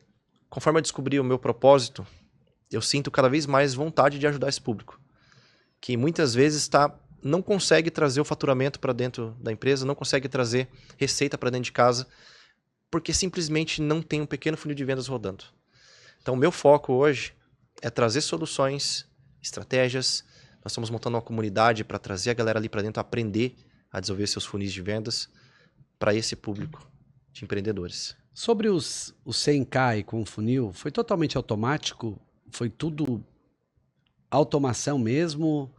conforme eu descobri o meu propósito, eu sinto cada vez mais vontade de ajudar esse público, que muitas vezes não consegue trazer o faturamento para dentro da empresa, não consegue trazer receita para dentro de casa, porque simplesmente não tem um pequeno funil de vendas rodando. Então, o meu foco hoje é trazer soluções, estratégias. Nós estamos montando uma comunidade para trazer a galera ali para dentro, aprender a desenvolver seus funis de vendas para esse público de empreendedores. Sobre os 100K com o funil, foi totalmente automático? Foi tudo automação mesmo?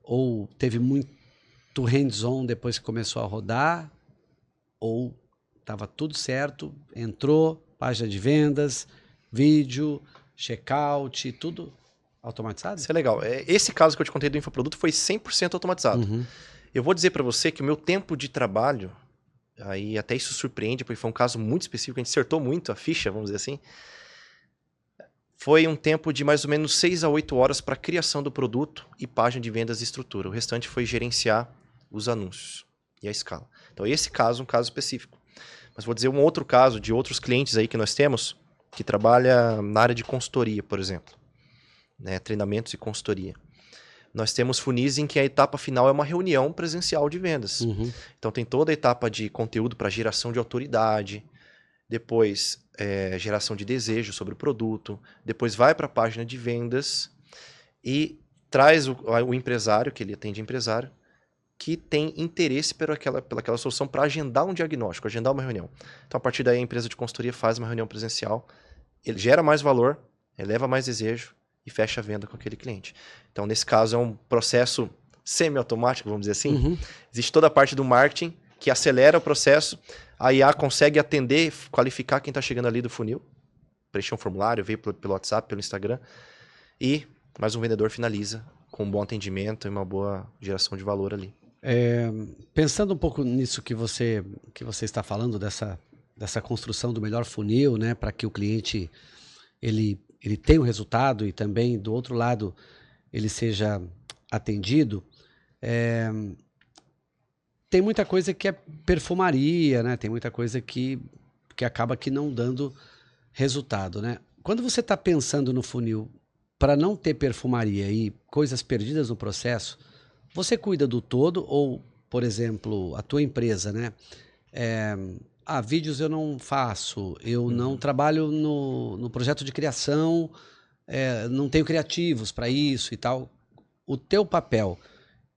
Ou teve muito hands-on depois que começou a rodar? Ou estava tudo certo, entrou, página de vendas, vídeo, checkout, tudo automatizado? Isso é legal. Esse caso que eu te contei do infoproduto foi 100% automatizado. Uhum. Eu vou dizer para você que o meu tempo de trabalho, aí até isso surpreende, porque foi um caso muito específico, a gente acertou muito a ficha, vamos dizer assim, foi um tempo de mais ou menos 6 a 8 horas para criação do produto e página de vendas e estrutura. O restante foi gerenciar os anúncios e a escala. Então esse caso, um caso específico. Mas vou dizer um outro caso de outros clientes aí que nós temos, que trabalha na área de consultoria, por exemplo. Né, treinamentos e consultoria. Nós temos funis em que a etapa final é uma reunião presencial de vendas. Uhum. Então tem toda a etapa de conteúdo para geração de autoridade, depois geração de desejo sobre o produto, depois vai para a página de vendas e traz o empresário, que ele atende empresário, que tem interesse pelaquela solução para agendar um diagnóstico, agendar uma reunião. Então a partir daí a empresa de consultoria faz uma reunião presencial, ele gera mais valor, eleva mais desejo e fecha a venda com aquele cliente. Então nesse caso é um processo semi-automático, vamos dizer assim. Uhum. Existe toda a parte do marketing que acelera o processo, a IA consegue atender, qualificar quem está chegando ali do funil, preencher um formulário, veio pelo WhatsApp, pelo Instagram, e mais um vendedor finaliza com um bom atendimento e uma boa geração de valor ali. Pensando um pouco nisso que você está falando, dessa construção do melhor funil, né, para que o cliente ele tenha o resultado e também, do outro lado, ele seja atendido, tem muita coisa que é perfumaria, né? Tem muita coisa que acaba que não dando resultado, né? Quando você está pensando no funil para não ter perfumaria e coisas perdidas no processo, você cuida do todo ou, por exemplo, a tua empresa, né? Vídeos eu não faço, eu não trabalho no projeto de criação, não tenho criativos para isso e tal. O teu papel,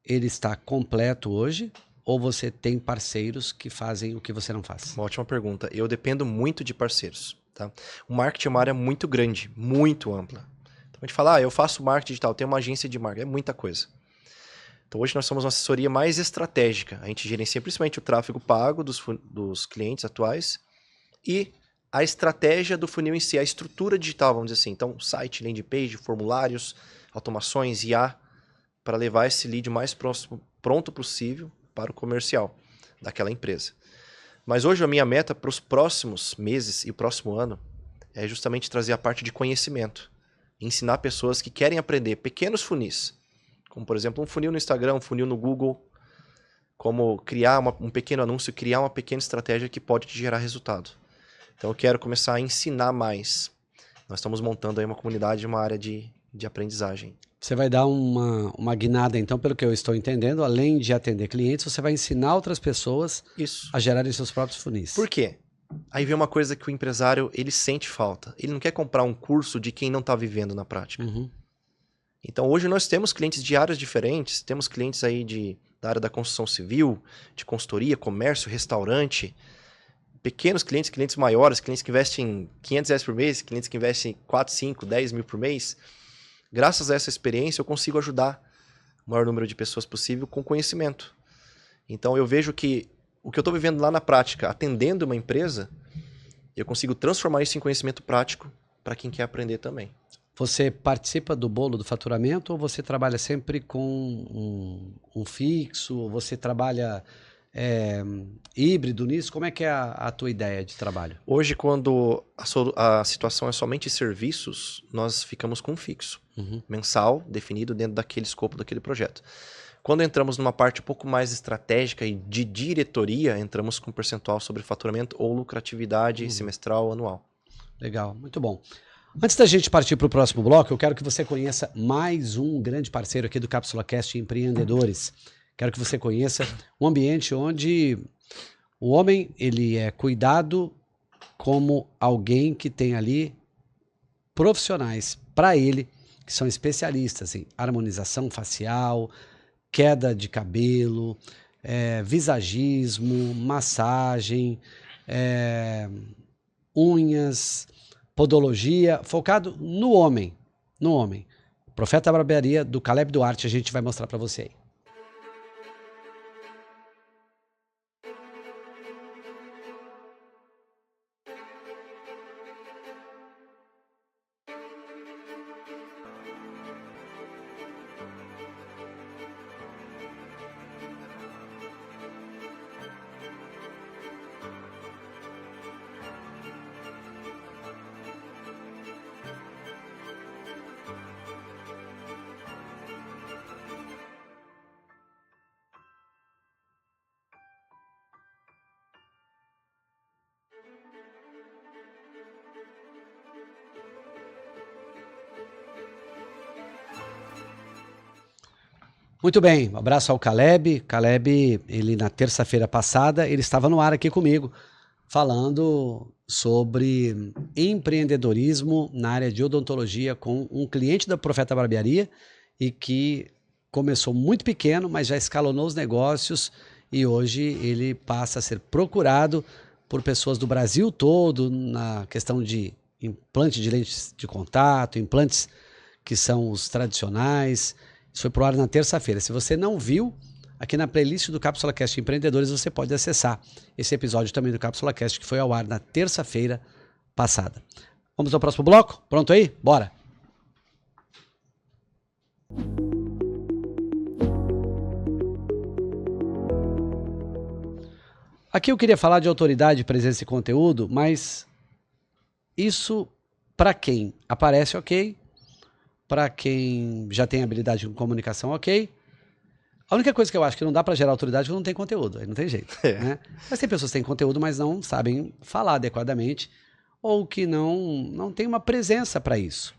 ele está completo hoje ou você tem parceiros que fazem o que você não faz? Uma ótima pergunta. Eu dependo muito de parceiros. Tá? O marketing é uma área muito grande, muito ampla. Então a gente fala, eu faço marketing digital, tenho uma agência de marketing, é muita coisa. Então hoje nós somos uma assessoria mais estratégica. A gente gerencia principalmente o tráfego pago dos clientes atuais e a estratégia do funil em si, a estrutura digital, vamos dizer assim. Então site, landing page, formulários, automações, IA, para levar esse lead o mais pronto possível para o comercial daquela empresa. Mas hoje a minha meta para os próximos meses e o próximo ano é justamente trazer a parte de conhecimento. Ensinar pessoas que querem aprender pequenos funis, como por exemplo um funil no Instagram, um funil no Google, como criar um pequeno anúncio, criar uma pequena estratégia que pode te gerar resultado. Então eu quero começar a ensinar mais. Nós estamos montando aí uma comunidade, uma área de aprendizagem. Você vai dar uma guinada, então, pelo que eu estou entendendo, além de atender clientes, você vai ensinar outras pessoas a gerarem seus próprios funis. Por quê? Aí vem uma coisa que o empresário, ele sente falta. Ele não quer comprar um curso de quem não está vivendo na prática. Uhum. Então hoje nós temos clientes de áreas diferentes, temos clientes aí da área da construção civil, de consultoria, comércio, restaurante, pequenos clientes, clientes maiores, clientes que investem R$500 por mês, clientes que investem 4, 5, 10 mil por mês. Graças a essa experiência eu consigo ajudar o maior número de pessoas possível com conhecimento. Então eu vejo que o que eu estou vivendo lá na prática, atendendo uma empresa, eu consigo transformar isso em conhecimento prático para quem quer aprender também. Você participa do bolo do faturamento ou você trabalha sempre com um fixo? Ou você trabalha híbrido nisso? Como é que é a tua ideia de trabalho? Hoje, quando a situação é somente serviços, nós ficamos com um fixo, mensal, definido dentro daquele escopo daquele projeto. Quando entramos numa parte um pouco mais estratégica e de diretoria, entramos com percentual sobre faturamento ou lucratividade semestral ou anual. Legal, muito bom. Antes da gente partir para o próximo bloco, eu quero que você conheça mais um grande parceiro aqui do Cápsula Cast Empreendedores. Quero que você conheça um ambiente onde o homem ele é cuidado como alguém que tem ali profissionais para ele, que são especialistas em harmonização facial, queda de cabelo, visagismo, massagem, unhas, podologia, focado no homem. No homem. Profeta Barbearia do Caleb Duarte, a gente vai mostrar para você aí. Muito bem, um abraço ao Caleb. Caleb, ele na terça-feira passada, ele estava no ar aqui comigo, falando sobre empreendedorismo na área de odontologia com um cliente da Profeta Barbearia e que começou muito pequeno, mas já escalonou os negócios e hoje ele passa a ser procurado por pessoas do Brasil todo na questão de implante de lentes de contato, implantes que são os tradicionais. Isso foi pro ar na terça-feira. Se você não viu, aqui na playlist do Cápsula Cast Empreendedores, você pode acessar esse episódio também do Cápsula Cast, que foi ao ar na terça-feira passada. Vamos ao próximo bloco? Pronto aí? Bora! Aqui eu queria falar de autoridade, presença e conteúdo, mas isso para quem aparece, ok. Para quem já tem habilidade com comunicação, ok. A única coisa que eu acho que não dá para gerar autoridade é que não tem conteúdo, aí não tem jeito. Né? Mas tem pessoas que têm conteúdo, mas não sabem falar adequadamente ou que não tem uma presença para isso.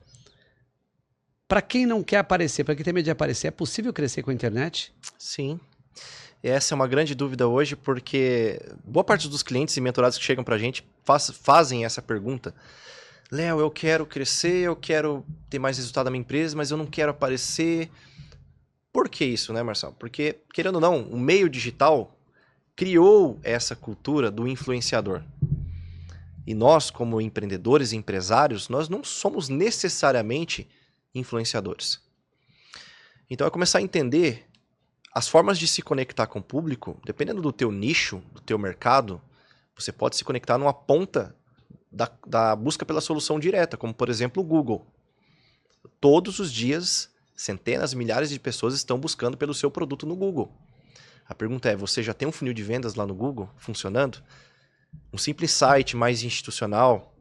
Para quem não quer aparecer, para quem tem medo de aparecer, é possível crescer com a internet? Sim. Essa é uma grande dúvida hoje, porque boa parte dos clientes e mentorados que chegam para a gente fazem essa pergunta. Léo, eu quero crescer, eu quero ter mais resultado na minha empresa, mas eu não quero aparecer. Por que isso, né, Marcelo? Porque, querendo ou não, o meio digital criou essa cultura do influenciador. E nós, como empreendedores e empresários, nós não somos necessariamente influenciadores. Então é começar a entender as formas de se conectar com o público, dependendo do teu nicho, do teu mercado, você pode se conectar numa ponta da busca pela solução direta, como por exemplo o Google. Todos os dias, centenas, milhares de pessoas estão buscando pelo seu produto no Google. A pergunta é, você já tem um funil de vendas lá no Google funcionando? Um simples site mais institucional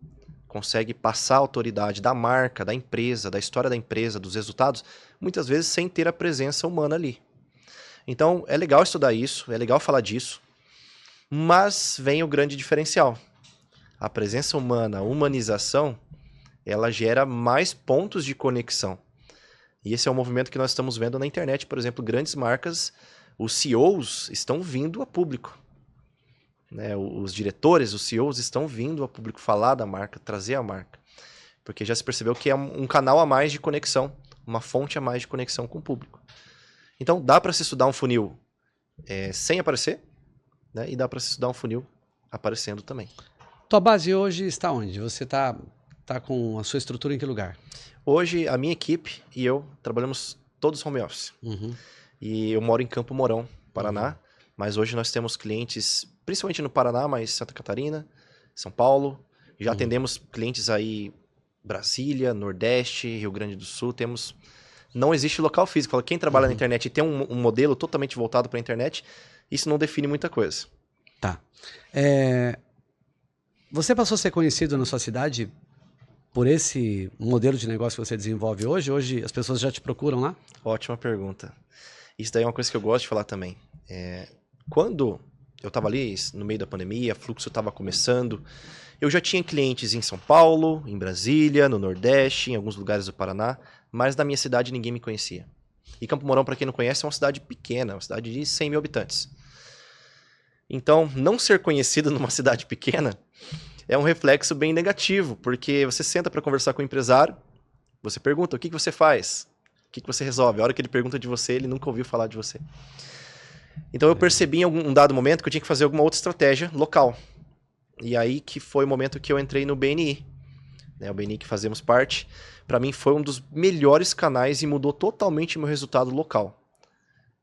consegue passar a autoridade da marca, da empresa, da história da empresa, dos resultados, muitas vezes sem ter a presença humana ali. Então, é legal estudar isso, é legal falar disso, mas vem o grande diferencial. A presença humana, a humanização, ela gera mais pontos de conexão. E esse é um movimento que nós estamos vendo na internet, por exemplo, grandes marcas, os CEOs estão vindo a público. Né? Os diretores, os CEOs estão vindo a público falar da marca, trazer a marca. Porque já se percebeu que é um canal a mais de conexão, uma fonte a mais de conexão com o público. Então, dá para se estudar um funil sem aparecer, né? E dá para se estudar um funil aparecendo também. Tua base hoje está onde? Você está com a sua estrutura em que lugar? Hoje, a minha equipe e eu trabalhamos todos home office. E eu moro em Campo Mourão, Paraná, mas hoje nós temos clientes, principalmente no Paraná, mas Santa Catarina, São Paulo. Já atendemos clientes aí, Brasília, Nordeste, Rio Grande do Sul, temos... Não existe local físico. Fala, quem trabalha na internet e tem um modelo totalmente voltado para a internet, isso não define muita coisa. Tá. Você passou a ser conhecido na sua cidade por esse modelo de negócio que você desenvolve hoje? Hoje as pessoas já te procuram lá? Ótima pergunta. Isso daí é uma coisa que eu gosto de falar também. Quando eu estava ali no meio da pandemia, Fluxo estava começando, eu já tinha clientes em São Paulo, em Brasília, no Nordeste, em alguns lugares do Paraná, mas na minha cidade ninguém me conhecia. E Campo Mourão, para quem não conhece, é uma cidade pequena, uma cidade de 100 mil habitantes. Então, não ser conhecido numa cidade pequena é um reflexo bem negativo, porque você senta para conversar com o empresário, você pergunta, o que você faz? O que você resolve? A hora que ele pergunta de você, ele nunca ouviu falar de você. Então, eu percebi em um dado momento que eu tinha que fazer alguma outra estratégia local. E aí que foi o momento que eu entrei no BNI. O BNI que fazemos parte, para mim foi um dos melhores canais e mudou totalmente o meu resultado local.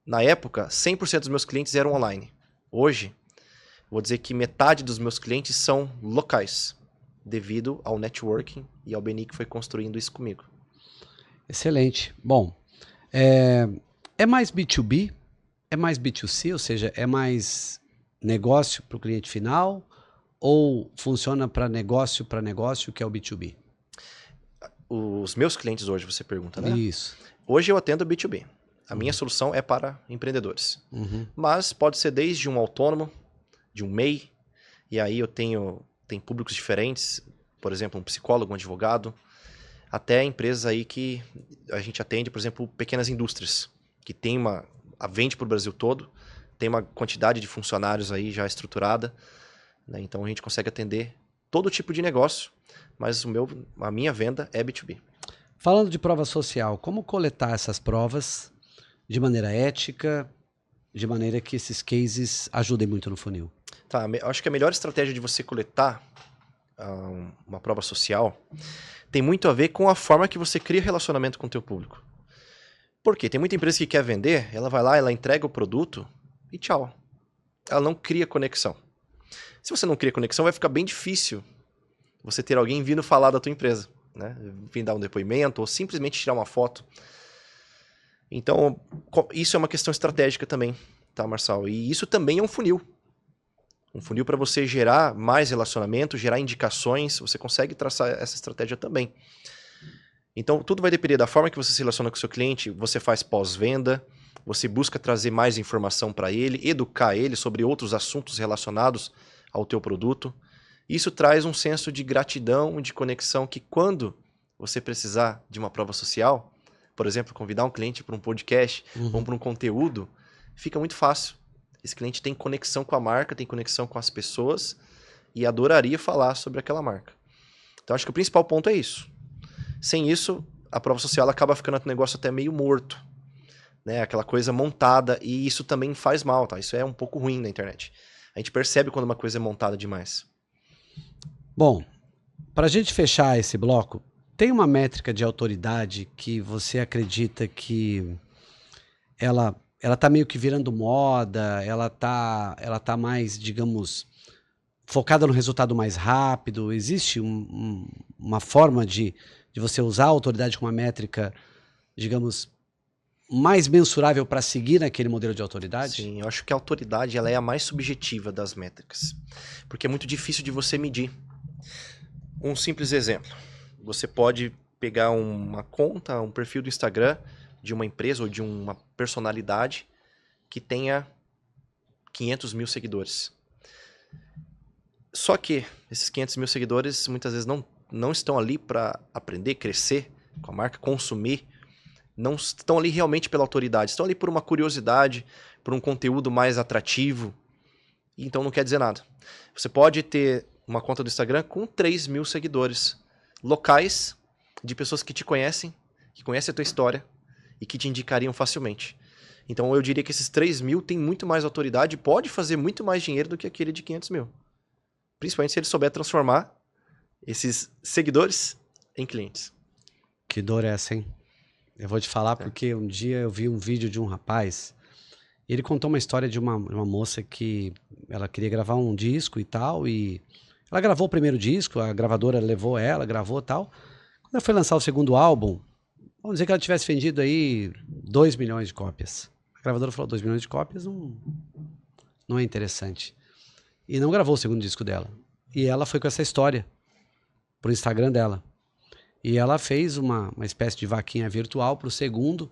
Na época, 100% dos meus clientes eram online. Hoje, vou dizer que metade dos meus clientes são locais, devido ao networking e ao BNI que foi construindo isso comigo. Excelente. Bom, é mais B2B? É mais B2C? Ou seja, é mais negócio para o cliente final? Ou funciona para negócio, que é o B2B? Os meus clientes hoje, você pergunta, né? Isso. Hoje eu atendo B2B. A minha solução é para empreendedores. Mas pode ser desde um autônomo, de um MEI, e aí eu tenho públicos diferentes, por exemplo, um psicólogo, um advogado, até empresas aí que a gente atende, por exemplo, pequenas indústrias, que vende para o Brasil todo, tem uma quantidade de funcionários aí já estruturada, né? Então a gente consegue atender todo tipo de negócio, mas a minha venda é B2B. Falando de prova social, como coletar essas provas de maneira ética, de maneira que esses cases ajudem muito no funil? Tá, acho que a melhor estratégia de você coletar uma prova social tem muito a ver com a forma que você cria relacionamento com o teu público. Por quê? Tem muita empresa que quer vender, ela vai lá, ela entrega o produto e tchau. Ela não cria conexão. Se você não cria conexão, vai ficar bem difícil você ter alguém vindo falar da tua empresa, né? Vir dar um depoimento ou simplesmente tirar uma foto. Então, isso é uma questão estratégica também, tá, Marçal? E isso também é um funil. Um funil para você gerar mais relacionamento, gerar indicações, você consegue traçar essa estratégia também. Então, tudo vai depender da forma que você se relaciona com o seu cliente, você faz pós-venda, você busca trazer mais informação para ele, educar ele sobre outros assuntos relacionados ao teu produto. Isso traz um senso de gratidão, de conexão, que quando você precisar de uma prova social, por exemplo, convidar um cliente para um podcast ou para um conteúdo, fica muito fácil. Esse cliente tem conexão com a marca, tem conexão com as pessoas e adoraria falar sobre aquela marca. Então, acho que o principal ponto é isso. Sem isso, a prova social acaba ficando um negócio até meio morto, né? Aquela coisa montada, e isso também faz mal, tá? Isso é um pouco ruim na internet. A gente percebe quando uma coisa é montada demais. Bom, para a gente fechar esse bloco, tem uma métrica de autoridade que você acredita que ela tá meio que virando moda, ela tá mais, digamos, focada no resultado mais rápido? Existe uma forma de você usar a autoridade como uma métrica, digamos, mais mensurável para seguir naquele modelo de autoridade? Sim, eu acho que a autoridade ela é a mais subjetiva das métricas, porque é muito difícil de você medir. Um simples exemplo, você pode pegar uma conta, um perfil do Instagram de uma empresa ou de uma personalidade que tenha 500 mil seguidores. Só que esses 500 mil seguidores muitas vezes não estão ali para aprender, crescer com a marca, consumir. Não estão ali realmente pela autoridade, estão ali por uma curiosidade, por um conteúdo mais atrativo. Então não quer dizer nada. Você pode ter uma conta do Instagram com 3 mil seguidores locais, de pessoas que te conhecem, que conhecem a tua história e que te indicariam facilmente. Então eu diria que esses 3 mil têm muito mais autoridade e pode fazer muito mais dinheiro do que aquele de 500 mil. Principalmente se ele souber transformar esses seguidores em clientes. Que dor é essa, hein? Eu vou te falar porque um dia eu vi um vídeo de um rapaz, e ele contou uma história de uma moça que ela queria gravar um disco e tal, e ela gravou o primeiro disco, a gravadora levou ela, gravou e tal. Quando ela foi lançar o segundo álbum, vamos dizer que ela tivesse vendido aí 2 milhões de cópias. A gravadora falou, 2 milhões de cópias não é interessante. E não gravou o segundo disco dela. E ela foi com essa história pro Instagram dela. E ela fez uma espécie de vaquinha virtual pro segundo,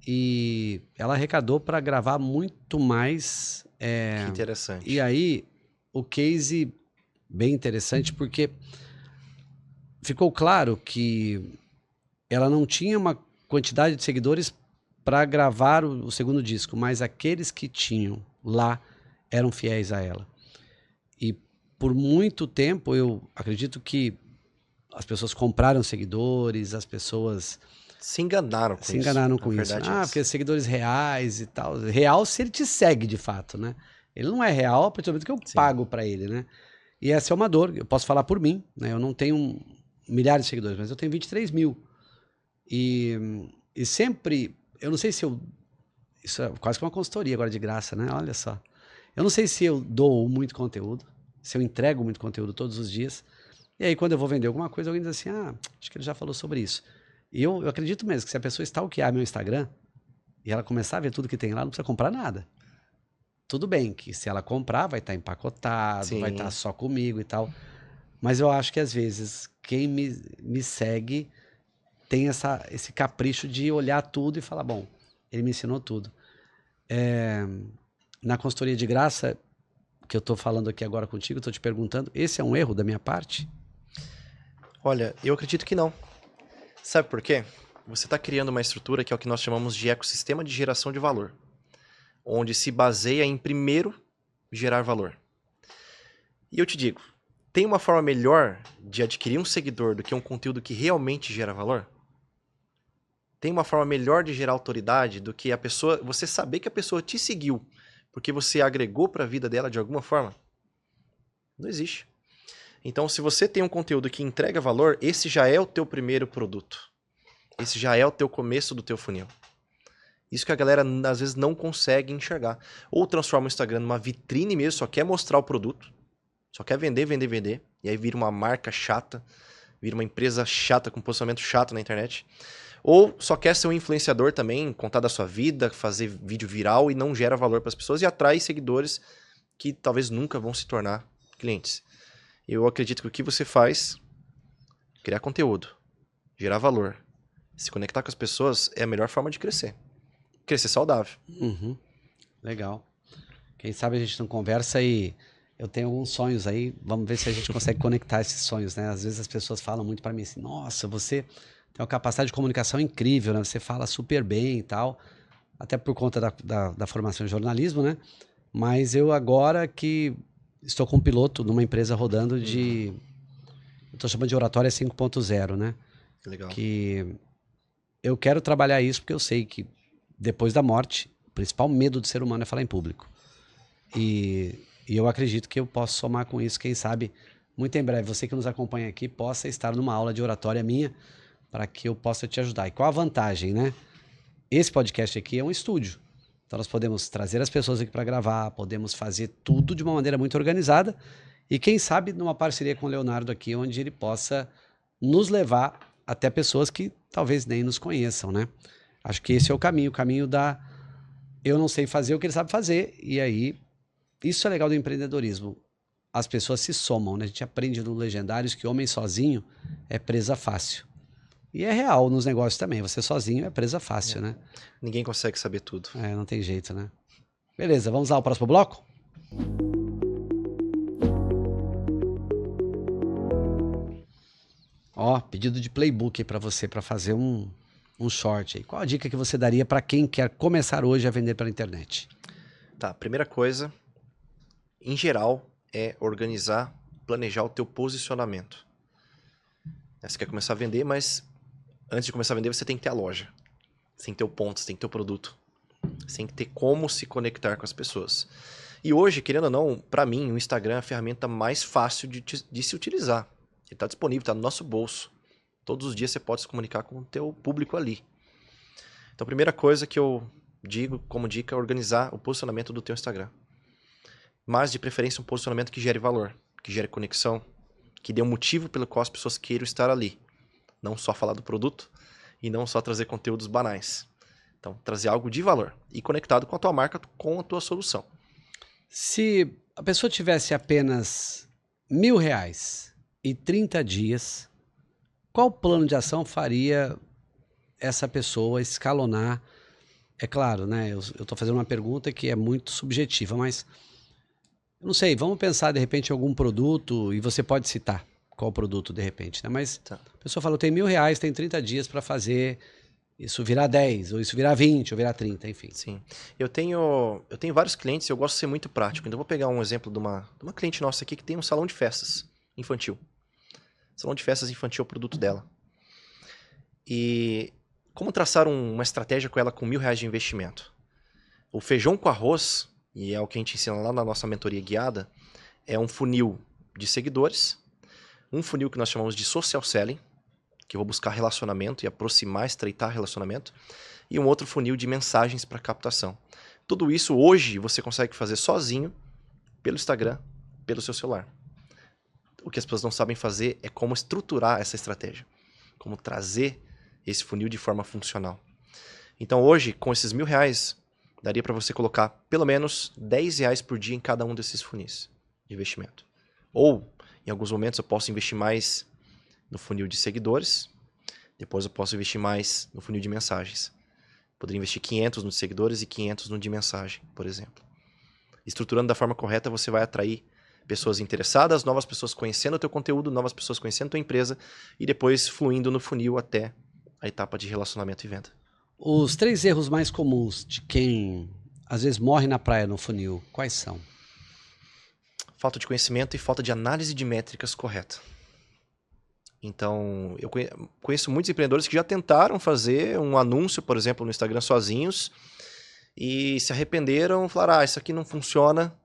e ela arrecadou para gravar muito mais. Que interessante. E aí, o case bem interessante, porque ficou claro que ela não tinha uma quantidade de seguidores para gravar o segundo disco, mas aqueles que tinham lá eram fiéis a ela. E por muito tempo eu acredito que as pessoas compraram seguidores, as pessoas Se enganaram com se isso. enganaram Na com isso. verdade, é Ah, essa. porque seguidores reais e tal. Real se ele te segue de fato, né? Ele não é real a partir do momento que eu Sim. pago para ele, né? E essa é uma dor. Eu posso falar por mim, né? Eu não tenho milhares de seguidores, mas eu tenho 23 mil. E sempre, eu não sei se eu. Isso é quase que uma consultoria agora de graça, né? Olha só. Eu não sei se eu dou muito conteúdo, se eu entrego muito conteúdo todos os dias. E aí, quando eu vou vender alguma coisa, alguém diz assim: ah, acho que ele já falou sobre isso. E eu acredito mesmo que se a pessoa stalkear meu Instagram e ela começar a ver tudo que tem lá, não precisa comprar nada. Tudo bem que se ela comprar, vai estar empacotado, vai estar Sim. só comigo e tal. Mas eu acho que às vezes quem me segue tem esse capricho de olhar tudo e falar: bom, ele me ensinou tudo. Na consultoria de graça, que eu estou falando aqui agora contigo, estou te perguntando, esse é um erro da minha parte? Olha, eu acredito que não. Sabe por quê? Você está criando uma estrutura que é o que nós chamamos de ecossistema de geração de valor, onde se baseia em primeiro gerar valor. E eu te digo, tem uma forma melhor de adquirir um seguidor do que um conteúdo que realmente gera valor? Tem uma forma melhor de gerar autoridade do que a pessoa, você saber que a pessoa te seguiu porque você agregou para a vida dela de alguma forma? Não existe. Então, se você tem um conteúdo que entrega valor, esse já é o teu primeiro produto. Esse já é o teu começo do teu funil. Isso que a galera às vezes não consegue enxergar. Ou transforma o Instagram numa vitrine mesmo, só quer mostrar o produto, só quer vender, vender, vender, e aí vira uma marca chata, vira uma empresa chata com posicionamento chato na internet. Ou só quer ser um influenciador também, contar da sua vida, fazer vídeo viral e não gera valor para as pessoas e atrai seguidores que talvez nunca vão se tornar clientes. Eu acredito que o que você faz, criar conteúdo, gerar valor, se conectar com as pessoas é a melhor forma de crescer. Crescer saudável. Uhum. Legal. Quem sabe a gente não conversa e eu tenho alguns sonhos aí, vamos ver se a gente consegue conectar esses sonhos, né? Às vezes as pessoas falam muito para mim assim: nossa, você tem uma capacidade de comunicação incrível, né? Você fala super bem e tal, até por conta da formação em jornalismo, né? Mas eu agora que estou com um piloto numa empresa rodando de... Eu estou chamando de oratória 5.0, né? Que legal. Que eu quero trabalhar isso porque eu sei que depois da morte, o principal medo do ser humano é falar em público. E eu acredito que eu posso somar com isso, quem sabe, muito em breve, você que nos acompanha aqui possa estar numa aula de oratória minha para que eu possa te ajudar. E qual a vantagem, né? Esse podcast aqui é um estúdio. Então nós podemos trazer as pessoas aqui para gravar, podemos fazer tudo de uma maneira muito organizada e quem sabe numa parceria com o Leonardo aqui, onde ele possa nos levar até pessoas que talvez nem nos conheçam, né? Acho que esse é o caminho da eu não sei fazer o que ele sabe fazer, e aí isso é legal do empreendedorismo. As pessoas se somam, né? A gente aprende no Legendários que homem sozinho é presa fácil. E é real nos negócios também. Você sozinho é presa fácil, né? Ninguém consegue saber tudo. É, não tem jeito, né? Beleza, vamos lá ao próximo bloco? Ó, pedido de playbook aí pra você, pra fazer um short aí. Qual a dica que você daria pra quem quer começar hoje a vender pela internet? Tá, primeira coisa, em geral, é organizar, planejar o teu posicionamento. Você quer começar a vender, mas antes de começar a vender, você tem que ter a loja. Você tem que ter o ponto, você tem que ter o produto. Você tem que ter como se conectar com as pessoas. E hoje, querendo ou não, para mim, o Instagram é a ferramenta mais fácil de se utilizar. Ele está disponível, está no nosso bolso. Todos os dias você pode se comunicar com o teu público ali. Então, a primeira coisa que eu digo como dica é organizar o posicionamento do teu Instagram. Mas, de preferência, um posicionamento que gere valor, que gere conexão, que dê um motivo pelo qual as pessoas queiram estar ali. Não só falar do produto e não só trazer conteúdos banais. Então, trazer algo de valor e conectado com a tua marca, com a tua solução. Se a pessoa tivesse apenas R$ 1.000 e 30 dias, qual plano de ação faria essa pessoa escalonar? É claro, né? Eu estou fazendo uma pergunta que é muito subjetiva, mas eu não sei, vamos pensar de repente em algum produto e você pode citar qual produto de repente, né? Mas Tá. a pessoa falou, tem R$ 1.000, tem 30 dias para fazer isso virar 10, ou isso virar 20, ou virar 30, enfim. Sim. Eu tenho vários clientes e eu gosto de ser muito prático. Então, eu vou pegar um exemplo de uma cliente nossa aqui que tem um salão de festas infantil. Salão de festas infantil é o produto dela. E como traçar uma estratégia com ela com R$ 1.000 de investimento? O feijão com arroz, e é o que a gente ensina lá na nossa mentoria guiada, é um funil de seguidores, um funil que nós chamamos de social selling, que eu vou buscar relacionamento e aproximar, estreitar relacionamento, e um outro funil de mensagens para captação. Tudo isso hoje você consegue fazer sozinho, pelo Instagram, pelo seu celular. O que as pessoas não sabem fazer é como estruturar essa estratégia, como trazer esse funil de forma funcional. Então hoje, com esses R$ 1.000, daria para você colocar pelo menos R$ 10 por dia em cada um desses funis de investimento. Ou, em alguns momentos, eu posso investir mais no funil de seguidores, depois eu posso investir mais no funil de mensagens. Poderia investir 500 no de seguidores e 500 no de mensagem, por exemplo. Estruturando da forma correta, você vai atrair pessoas interessadas, novas pessoas conhecendo o teu conteúdo, novas pessoas conhecendo a tua empresa e depois fluindo no funil até a etapa de relacionamento e venda. Os 3 erros mais comuns de quem às vezes morre na praia no funil, quais são? Falta de conhecimento e falta de análise de métricas correta. Então, eu conheço muitos empreendedores que já tentaram fazer um anúncio, por exemplo, no Instagram sozinhos e se arrependeram, falaram, isso aqui não funciona.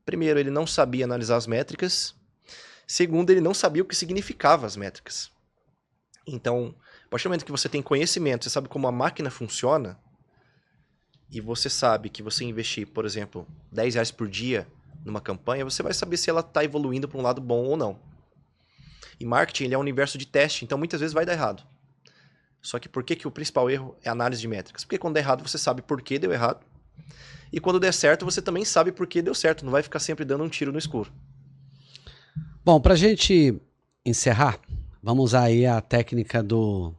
Primeiro, ele não sabia analisar as métricas. Segundo, ele não sabia o que significava as métricas. Então, a partir do momento que você tem conhecimento, você sabe como a máquina funciona, e você sabe que você investir, por exemplo, R$ 10 por dia numa campanha, você vai saber se ela está evoluindo para um lado bom ou não. E marketing ele é um universo de teste, então muitas vezes vai dar errado. Só que por que o principal erro é a análise de métricas? Porque quando der errado, você sabe por que deu errado. E quando der certo, você também sabe por que deu certo. Não vai ficar sempre dando um tiro no escuro. Bom, para a gente encerrar, vamos usar aí a técnica do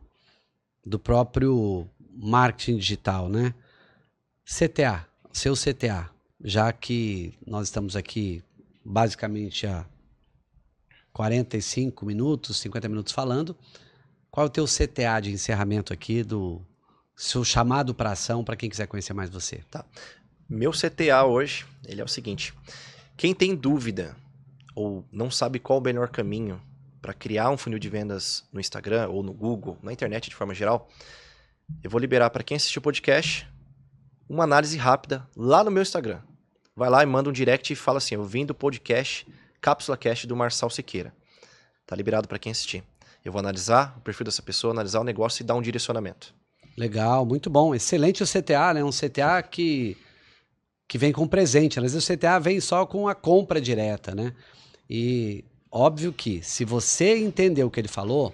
próprio marketing digital, né? CTA, seu CTA, já que nós estamos aqui basicamente há 45 minutos, 50 minutos falando, qual é o teu CTA de encerramento aqui do seu chamado para ação para quem quiser conhecer mais você? Tá. Meu CTA hoje, ele é o seguinte, quem tem dúvida ou não sabe qual o melhor caminho para criar um funil de vendas no Instagram ou no Google, na internet de forma geral, eu vou liberar para quem assistiu o podcast uma análise rápida lá no meu Instagram. Vai lá e manda um direct e fala assim, eu vim do podcast Cápsula Cast do Marçal Siqueira. Tá liberado para quem assistir. Eu vou analisar o perfil dessa pessoa, analisar o negócio e dar um direcionamento. Legal, muito bom. Excelente o CTA, né? Um CTA que vem com presente. Às vezes o CTA vem só com a compra direta, né? E óbvio que se você entender o que ele falou,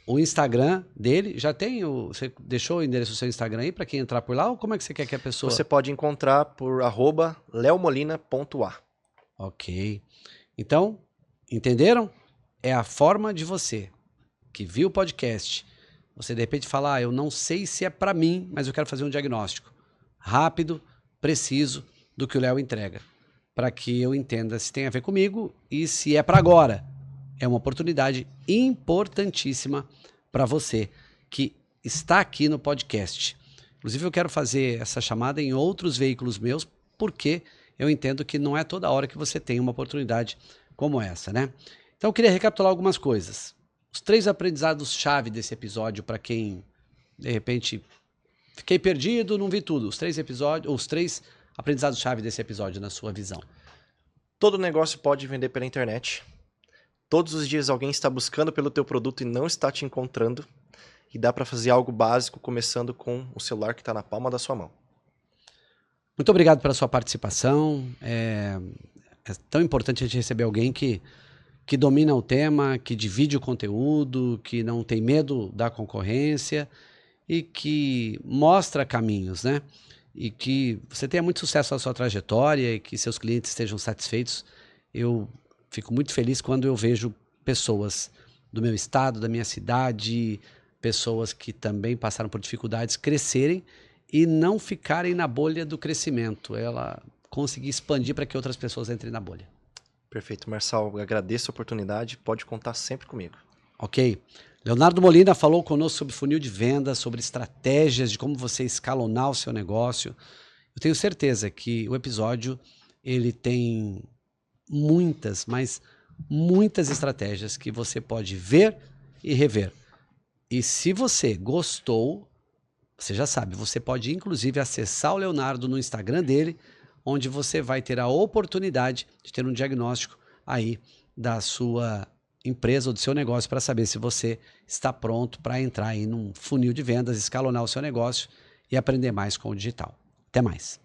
o Instagram dele já tem você deixou o endereço do seu Instagram aí para quem entrar por lá ou como é que você quer que a pessoa... Você pode encontrar por @leomolina.a. Ok. Então, entenderam? É a forma de você que viu o podcast. Você de repente fala, eu não sei se é para mim, mas eu quero fazer um diagnóstico rápido, preciso do que o Léo entrega, para que eu entenda se tem a ver comigo e se é para agora. É uma oportunidade importantíssima para você que está aqui no podcast. Inclusive, eu quero fazer essa chamada em outros veículos meus, porque eu entendo que não é toda hora que você tem uma oportunidade como essa, né? Então, eu queria recapitular algumas coisas. Os 3 aprendizados-chave desse episódio, para quem, de repente, fiquei perdido, não vi tudo. Os 3 aprendizados-chave desse episódio, na sua visão. Todo negócio pode vender pela internet. Todos os dias alguém está buscando pelo teu produto e não está te encontrando. e dá para fazer algo básico começando com o celular que está na palma da sua mão. Muito obrigado pela sua participação. É tão importante a gente receber alguém que domina o tema, que divide o conteúdo, que não tem medo da concorrência e que mostra caminhos, né? E que você tenha muito sucesso na sua trajetória e que seus clientes estejam satisfeitos. Eu fico muito feliz quando eu vejo pessoas do meu estado, da minha cidade, pessoas que também passaram por dificuldades crescerem e não ficarem na bolha do crescimento. Ela conseguir expandir para que outras pessoas entrem na bolha. Perfeito, Marçal. Eu agradeço a oportunidade. Pode contar sempre comigo. Ok. Leonardo Molina falou conosco sobre funil de venda, sobre estratégias de como você escalonar o seu negócio. Eu tenho certeza que o episódio ele tem muitas, mas muitas estratégias que você pode ver e rever. E se você gostou, você já sabe, você pode inclusive acessar o Leonardo no Instagram dele, onde você vai ter a oportunidade de ter um diagnóstico aí da sua empresa ou do seu negócio para saber se você está pronto para entrar aí num funil de vendas, escalonar o seu negócio e aprender mais com o digital. Até mais.